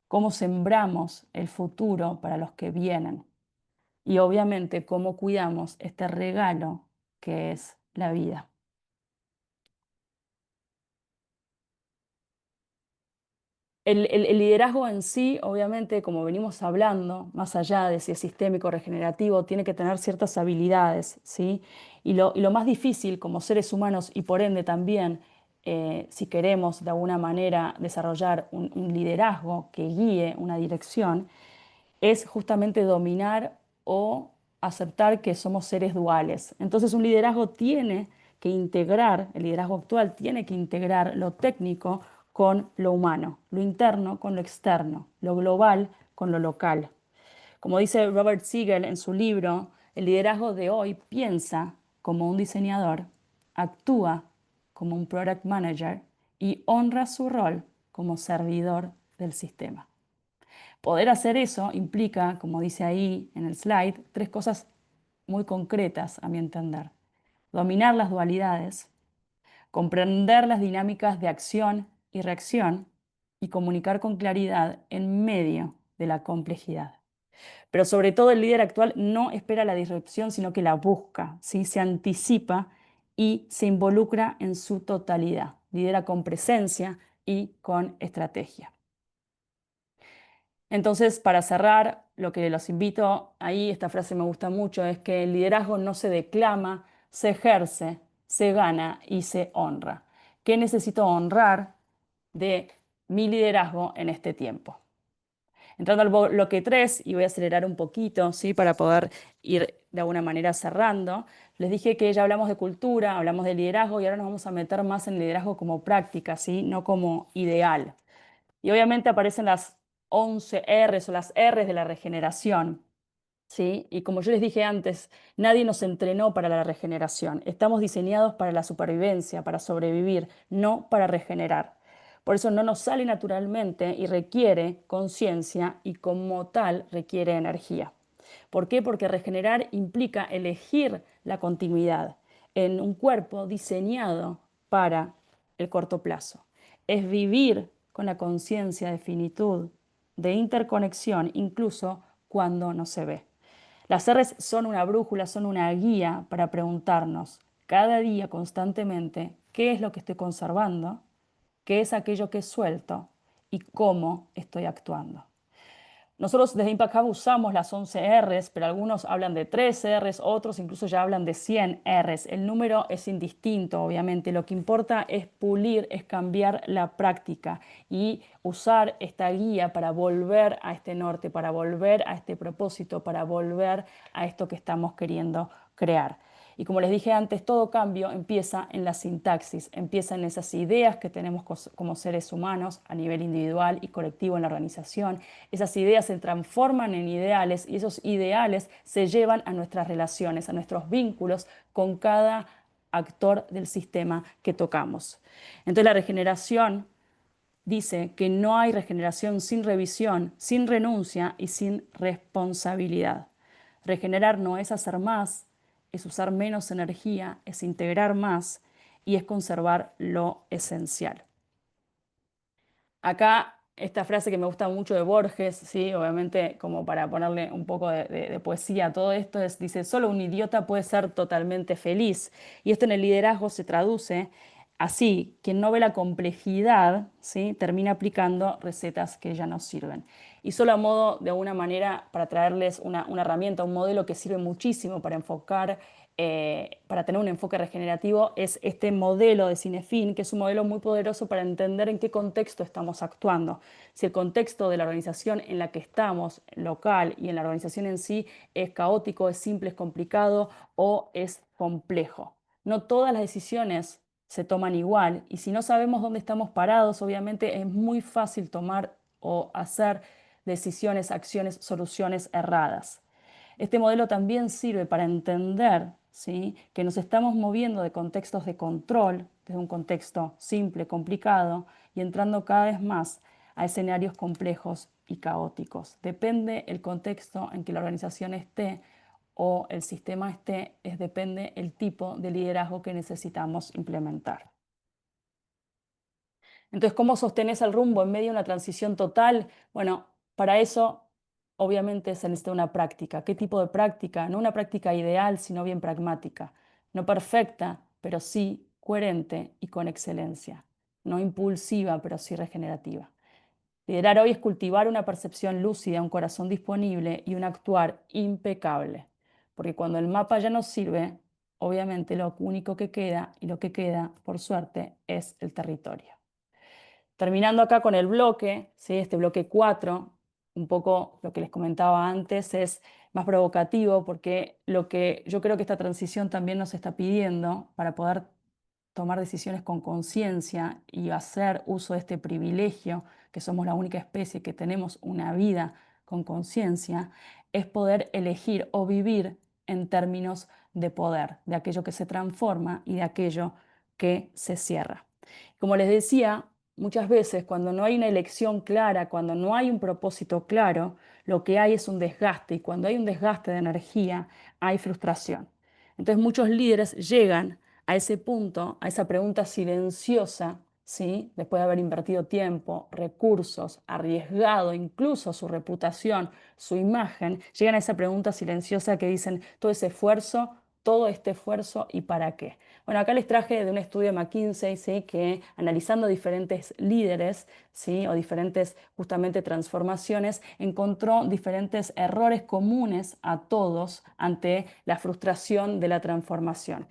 cómo sembramos el futuro para los que vienen y obviamente cómo cuidamos este regalo que es la vida. El liderazgo en sí, obviamente, como venimos hablando, más allá de si es sistémico o regenerativo, tiene que tener ciertas habilidades, ¿sí? Y lo más difícil como seres humanos y por ende también, si queremos de alguna manera desarrollar un liderazgo que guíe una dirección, es justamente dominar o aceptar que somos seres duales. Entonces un liderazgo tiene que integrar, el liderazgo actual tiene que integrar lo técnico con lo humano, lo interno con lo externo, lo global con lo local. Como dice Robert Siegel en su libro, el liderazgo de hoy piensa como un diseñador, actúa como un product manager y honra su rol como servidor del sistema. Poder hacer eso implica, como dice ahí en el slide, tres cosas muy concretas a mi entender. Dominar las dualidades, comprender las dinámicas de acción y reacción y comunicar con claridad en medio de la complejidad. Pero sobre todo el líder actual no espera la disrupción, sino que la busca, ¿sí? Se anticipa y se involucra en su totalidad. Lidera con presencia y con estrategia. Entonces, para cerrar, lo que los invito ahí, esta frase me gusta mucho, es que el liderazgo no se declama, se ejerce, se gana y se honra. ¿Qué necesito honrar de mi liderazgo en este tiempo? Entrando al bloque 3 y voy a acelerar un poquito, ¿sí? Para poder ir de alguna manera cerrando. Les dije que ya hablamos de cultura, hablamos de liderazgo y ahora nos vamos a meter más en liderazgo como práctica, ¿sí? No como ideal. Y obviamente aparecen las 11 R's o las R's de la regeneración. ¿Sí? Y como yo les dije antes, nadie nos entrenó para la regeneración. Estamos diseñados para la supervivencia, para sobrevivir, no para regenerar. Por eso no nos sale naturalmente y requiere conciencia y como tal requiere energía. ¿Por qué? Porque regenerar implica elegir la continuidad en un cuerpo diseñado para el corto plazo. Es vivir con la conciencia de finitud, de interconexión, incluso cuando no se ve. Las R's son una brújula, son una guía para preguntarnos cada día constantemente qué es lo que estoy conservando, qué es aquello que suelto y cómo estoy actuando. Nosotros desde Impact Hub usamos las 11 Rs, pero algunos hablan de 13 Rs, otros incluso ya hablan de 100 Rs. El número es indistinto, obviamente. Lo que importa es pulir, es cambiar la práctica y usar esta guía para volver a este norte, para volver a este propósito, para volver a esto que estamos queriendo crear. Y como les dije antes, todo cambio empieza en la sintaxis, empieza en esas ideas que tenemos como seres humanos a nivel individual y colectivo en la organización. Esas ideas se transforman en ideales y esos ideales se llevan a nuestras relaciones, a nuestros vínculos con cada actor del sistema que tocamos. Entonces la regeneración dice que no hay regeneración sin revisión, sin renuncia y sin responsabilidad. Regenerar no es hacer más, es usar menos energía, es integrar más y es conservar lo esencial. Acá esta frase que me gusta mucho de Borges, ¿sí? Obviamente como para ponerle un poco de poesía a todo esto, dice, solo un idiota puede ser totalmente feliz. Y esto en el liderazgo se traduce así, quien no ve la complejidad, ¿sí? Termina aplicando recetas que ya no sirven. Y solo a modo de alguna manera para traerles una herramienta, un modelo que sirve muchísimo para enfocar para tener un enfoque regenerativo es este modelo de Cinefin, que es un modelo muy poderoso para entender en qué contexto estamos actuando. Si el contexto de la organización en la que estamos, local, y en la organización en sí es caótico, es simple, es complicado o es complejo. No todas las decisiones se toman igual y si no sabemos dónde estamos parados, obviamente es muy fácil tomar o hacer decisiones, acciones, soluciones erradas. Este modelo también sirve para entender, ¿sí? Que nos estamos moviendo de contextos de control, desde un contexto simple, complicado, y entrando cada vez más a escenarios complejos y caóticos. Depende el contexto en que la organización esté o el sistema esté, depende el tipo de liderazgo que necesitamos implementar. Entonces, ¿cómo sostener el rumbo en medio de una transición total? Bueno, para eso obviamente se necesita una práctica. ¿Qué tipo de práctica? No una práctica ideal, sino bien pragmática. No perfecta, pero sí coherente y con excelencia. No impulsiva, pero sí regenerativa. Liderar hoy es cultivar una percepción lúcida, un corazón disponible y un actuar impecable. Porque cuando el mapa ya no sirve, obviamente lo único que queda, y lo que queda, por suerte, es el territorio. Terminando acá con el bloque, ¿sí? Este bloque 4, un poco lo que les comentaba antes, es más provocativo porque lo que yo creo que esta transición también nos está pidiendo para poder tomar decisiones con conciencia y hacer uso de este privilegio, que somos la única especie que tenemos una vida con conciencia, es poder elegir o vivir en términos de poder, de aquello que se transforma y de aquello que se cierra. Como les decía, muchas veces cuando no hay una elección clara, cuando no hay un propósito claro, lo que hay es un desgaste y cuando hay un desgaste de energía, hay frustración. Entonces muchos líderes llegan a ese punto, a esa pregunta silenciosa, ¿sí? Después de haber invertido tiempo, recursos, arriesgado incluso su reputación, su imagen, llegan a esa pregunta silenciosa que dicen todo este esfuerzo, ¿y para qué? Bueno, acá les traje de un estudio de McKinsey, ¿sí? Que analizando diferentes líderes, ¿sí? O diferentes justamente transformaciones, encontró diferentes errores comunes a todos ante la frustración de la transformación.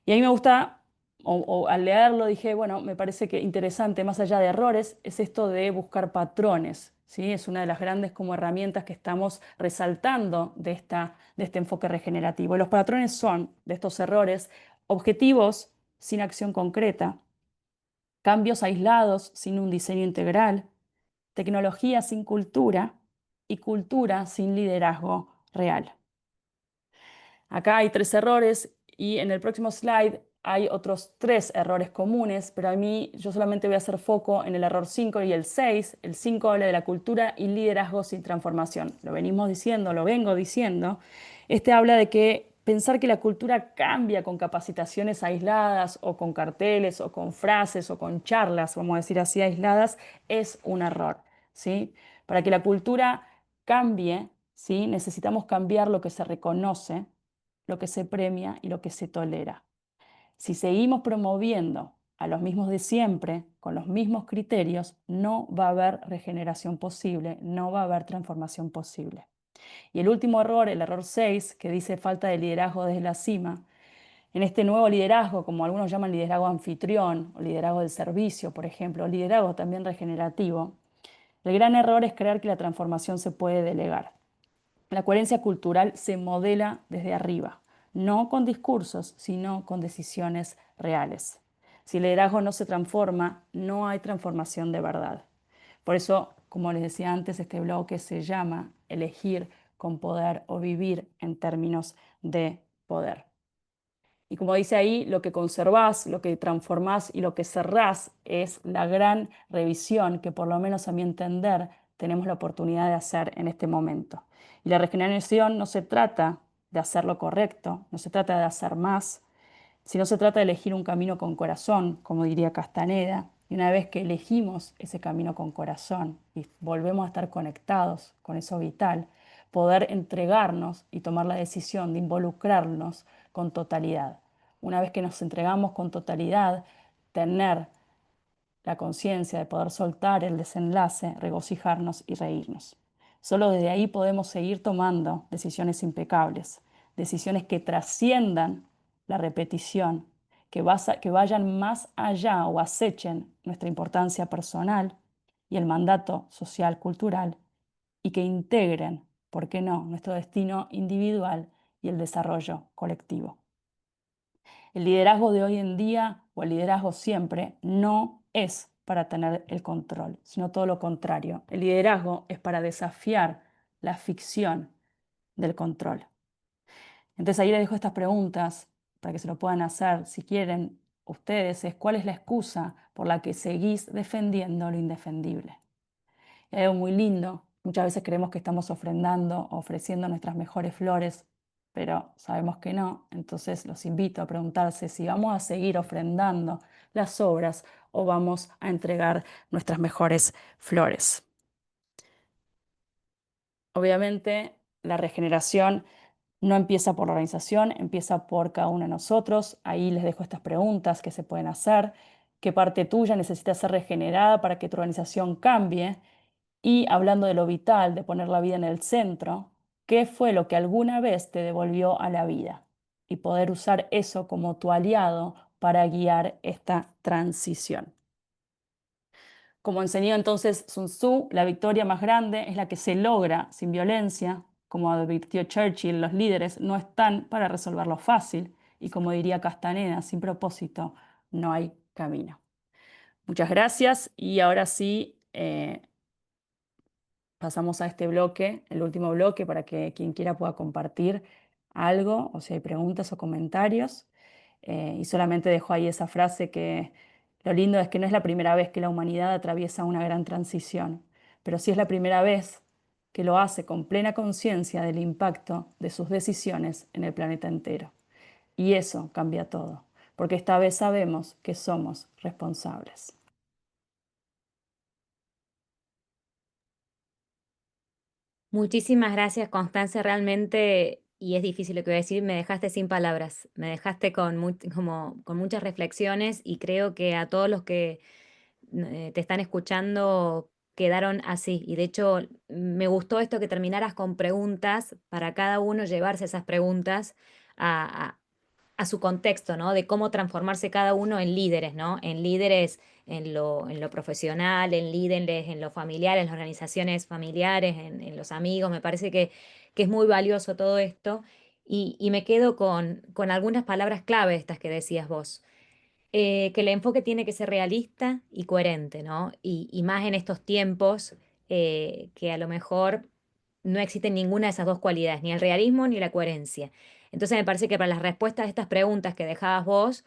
Y a mí me gusta, o al leerlo dije, bueno, me parece que interesante, más allá de errores, es esto de buscar patrones, ¿sí? Es una de las grandes como herramientas que estamos resaltando de este enfoque regenerativo. Y los patrones son, de estos errores, objetivos sin acción concreta, cambios aislados sin un diseño integral, tecnología sin cultura y cultura sin liderazgo real. Acá hay 3 errores y en el próximo slide hay otros 3 errores comunes, pero a mí yo solamente voy a hacer foco en el error 5 y el 6. El 5 habla de la cultura y liderazgo sin transformación. Lo venimos diciendo, lo vengo diciendo. Este habla de que pensar que la cultura cambia con capacitaciones aisladas o con carteles o con frases o con charlas, vamos a decir así, aisladas, es un error, ¿sí? Para que la cultura cambie, ¿sí? Necesitamos cambiar lo que se reconoce, lo que se premia y lo que se tolera. Si seguimos promoviendo a los mismos de siempre, con los mismos criterios, no va a haber regeneración posible, no va a haber transformación posible. Y el último error, el error 6, que dice falta de liderazgo desde la cima. En este nuevo liderazgo, como algunos llaman liderazgo anfitrión o liderazgo del servicio, por ejemplo, o liderazgo también regenerativo, el gran error es creer que la transformación se puede delegar. La coherencia cultural se modela desde arriba, no con discursos, sino con decisiones reales. Si el liderazgo no se transforma, no hay transformación de verdad. Por eso, como les decía antes, este bloque se llama Elegir con poder o vivir en términos de poder. Y como dice ahí, lo que conservás, lo que transformás y lo que cerrás es la gran revisión que por lo menos a mi entender tenemos la oportunidad de hacer en este momento. Y la regeneración no se trata de hacer lo correcto, no se trata de hacer más, sino se trata de elegir un camino con corazón, como diría Castaneda. Y una vez que elegimos ese camino con corazón y volvemos a estar conectados con eso vital, poder entregarnos y tomar la decisión de involucrarnos con totalidad. Una vez que nos entregamos con totalidad, tener la conciencia de poder soltar el desenlace, regocijarnos y reírnos. Solo desde ahí podemos seguir tomando decisiones impecables, decisiones que trasciendan la repetición, que vayan más allá o acechen nuestra importancia personal y el mandato social cultural y que integren, ¿por qué no?, nuestro destino individual y el desarrollo colectivo. El liderazgo de hoy en día, o el liderazgo siempre, no es para tener el control, sino todo lo contrario. El liderazgo es para desafiar la ficción del control. Entonces ahí les dejo estas preguntas para que se lo puedan hacer si quieren ustedes, es ¿cuál es la excusa por la que seguís defendiendo lo indefendible? Y hay algo muy lindo. Muchas veces creemos que estamos ofrendando, ofreciendo nuestras mejores flores, pero sabemos que no. Entonces los invito a preguntarse si vamos a seguir ofrendando las obras o vamos a entregar nuestras mejores flores. Obviamente, la regeneración no empieza por la organización, empieza por cada uno de nosotros. Ahí les dejo estas preguntas que se pueden hacer. ¿Qué parte tuya necesita ser regenerada para que tu organización cambie? Y hablando de lo vital, de poner la vida en el centro, ¿qué fue lo que alguna vez te devolvió a la vida? Y poder usar eso como tu aliado para guiar esta transición. Como enseñó entonces Sun Tzu, la victoria más grande es la que se logra sin violencia. Como advirtió Churchill, los líderes no están para resolver lo fácil. Y como diría Castaneda, sin propósito no hay camino. Muchas gracias y ahora sí pasamos a este bloque, el último bloque, para que quien quiera pueda compartir algo o si hay preguntas o comentarios. Y solamente dejo ahí esa frase que lo lindo es que no es la primera vez que la humanidad atraviesa una gran transición, pero sí es la primera vez que lo hace con plena conciencia del impacto de sus decisiones en el planeta entero. Y eso cambia todo, porque esta vez sabemos que somos responsables. Muchísimas gracias, Constanza. Realmente, y es difícil lo que voy a decir, me dejaste sin palabras, me dejaste con, como, con muchas reflexiones y creo que a todos los que te están escuchando quedaron así. Y de hecho, me gustó esto que terminaras con preguntas para cada uno llevarse esas preguntas a, a su contexto, ¿no? De cómo transformarse cada uno en líderes, ¿no? En líderes en lo profesional, en líderes en lo familiar, en las organizaciones familiares, en los amigos. Me parece que es muy valioso todo esto. Y me quedo con algunas palabras clave estas que decías vos. Que el enfoque tiene que ser realista y coherente, ¿no? Y más en estos tiempos que a lo mejor no existe ninguna de esas dos cualidades, ni el realismo ni la coherencia. Entonces me parece que para las respuestas a estas preguntas que dejabas vos,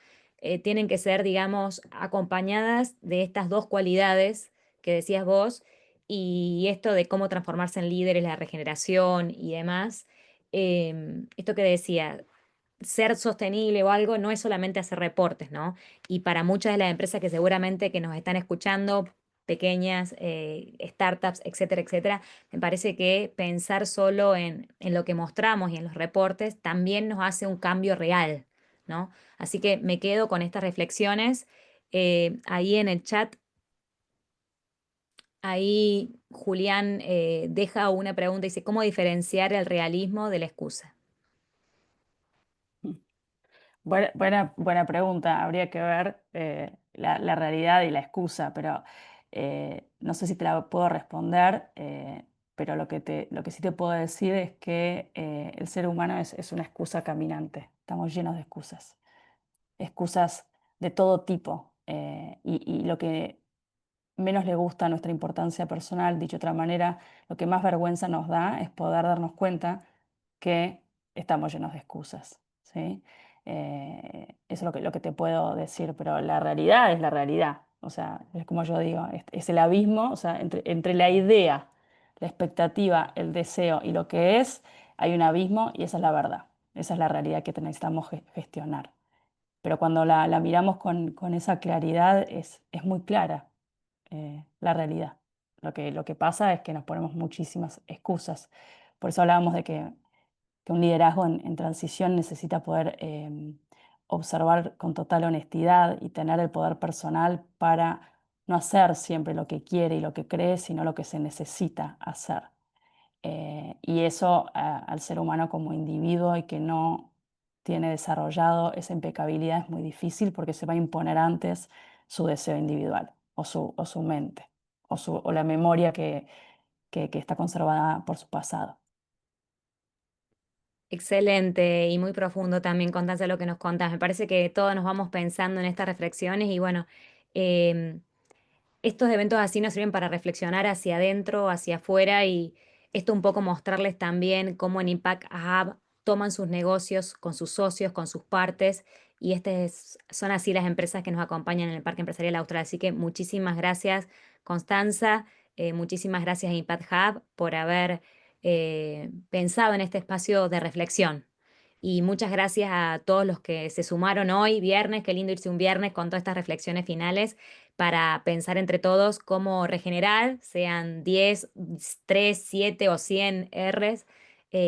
tienen que ser, digamos, acompañadas de estas dos cualidades que decías vos y esto de cómo transformarse en líderes, la regeneración y demás. Esto que decía, ser sostenible o algo no es solamente hacer reportes, ¿no? Y para muchas de las empresas que seguramente que nos están escuchando, pequeñas, startups, etcétera, etcétera, me parece que pensar solo en lo que mostramos y en los reportes también nos hace un cambio real, ¿no? Así que me quedo con estas reflexiones. Ahí en el chat, ahí Julián deja una pregunta, dice, ¿cómo diferenciar el realismo de la excusa? Buena pregunta. Habría que ver la realidad y la excusa, pero no sé si te la puedo responder, pero lo que sí te puedo decir es que el ser humano es una excusa caminante. Estamos llenos de excusas, excusas de todo tipo. Y lo que menos le gusta a nuestra importancia personal, dicho de otra manera, lo que más vergüenza nos da es poder darnos cuenta que estamos llenos de excusas, ¿sí? Eso es lo que te puedo decir, pero la realidad es la realidad. O sea, es como yo digo, es el abismo, o sea, entre la idea, la expectativa, el deseo y lo que es, hay un abismo y esa es la verdad. Esa es la realidad que necesitamos gestionar. Pero cuando la miramos con esa claridad, es muy clara la realidad. Lo que pasa es que nos ponemos muchísimas excusas. Por eso hablábamos de que un liderazgo en transición necesita poder observar con total honestidad y tener el poder personal para no hacer siempre lo que quiere y lo que cree, sino lo que se necesita hacer. Y eso al ser humano como individuo y que no tiene desarrollado esa impecabilidad es muy difícil porque se va a imponer antes su deseo individual o su mente o la memoria que está conservada por su pasado. Excelente y muy profundo también, Constanza, lo que nos contás. Me parece que todos nos vamos pensando en estas reflexiones y bueno, em, estos eventos así nos sirven para reflexionar hacia adentro, hacia afuera y esto un poco mostrarles también cómo en Impact Hub toman sus negocios con sus socios, con sus partes y son así las empresas que nos acompañan en el Parque Empresarial Austral. Así que muchísimas gracias, Constanza, muchísimas gracias a Impact Hub por haber pensado en este espacio de reflexión. Y muchas gracias a todos los que se sumaron hoy, viernes, qué lindo irse un viernes con todas estas reflexiones finales para pensar entre todos cómo regenerar, sean 10, 3, 7 o 100 Rs,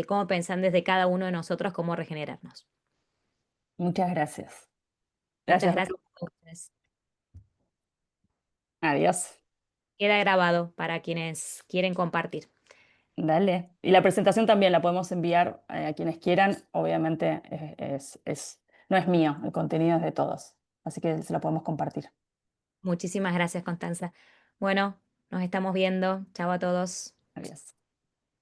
cómo pensar desde cada uno de nosotros cómo regenerarnos. Muchas gracias. Muchas Gracias, gracias Belu. a ustedes. Adiós. Queda grabado para quienes quieren compartir. Dale. Y la presentación también la podemos enviar a quienes quieran. Obviamente no es mío, el contenido es de todos. Así que se lo podemos compartir. Muchísimas gracias, Constanza. Bueno, nos estamos viendo. Chao a todos. Adiós.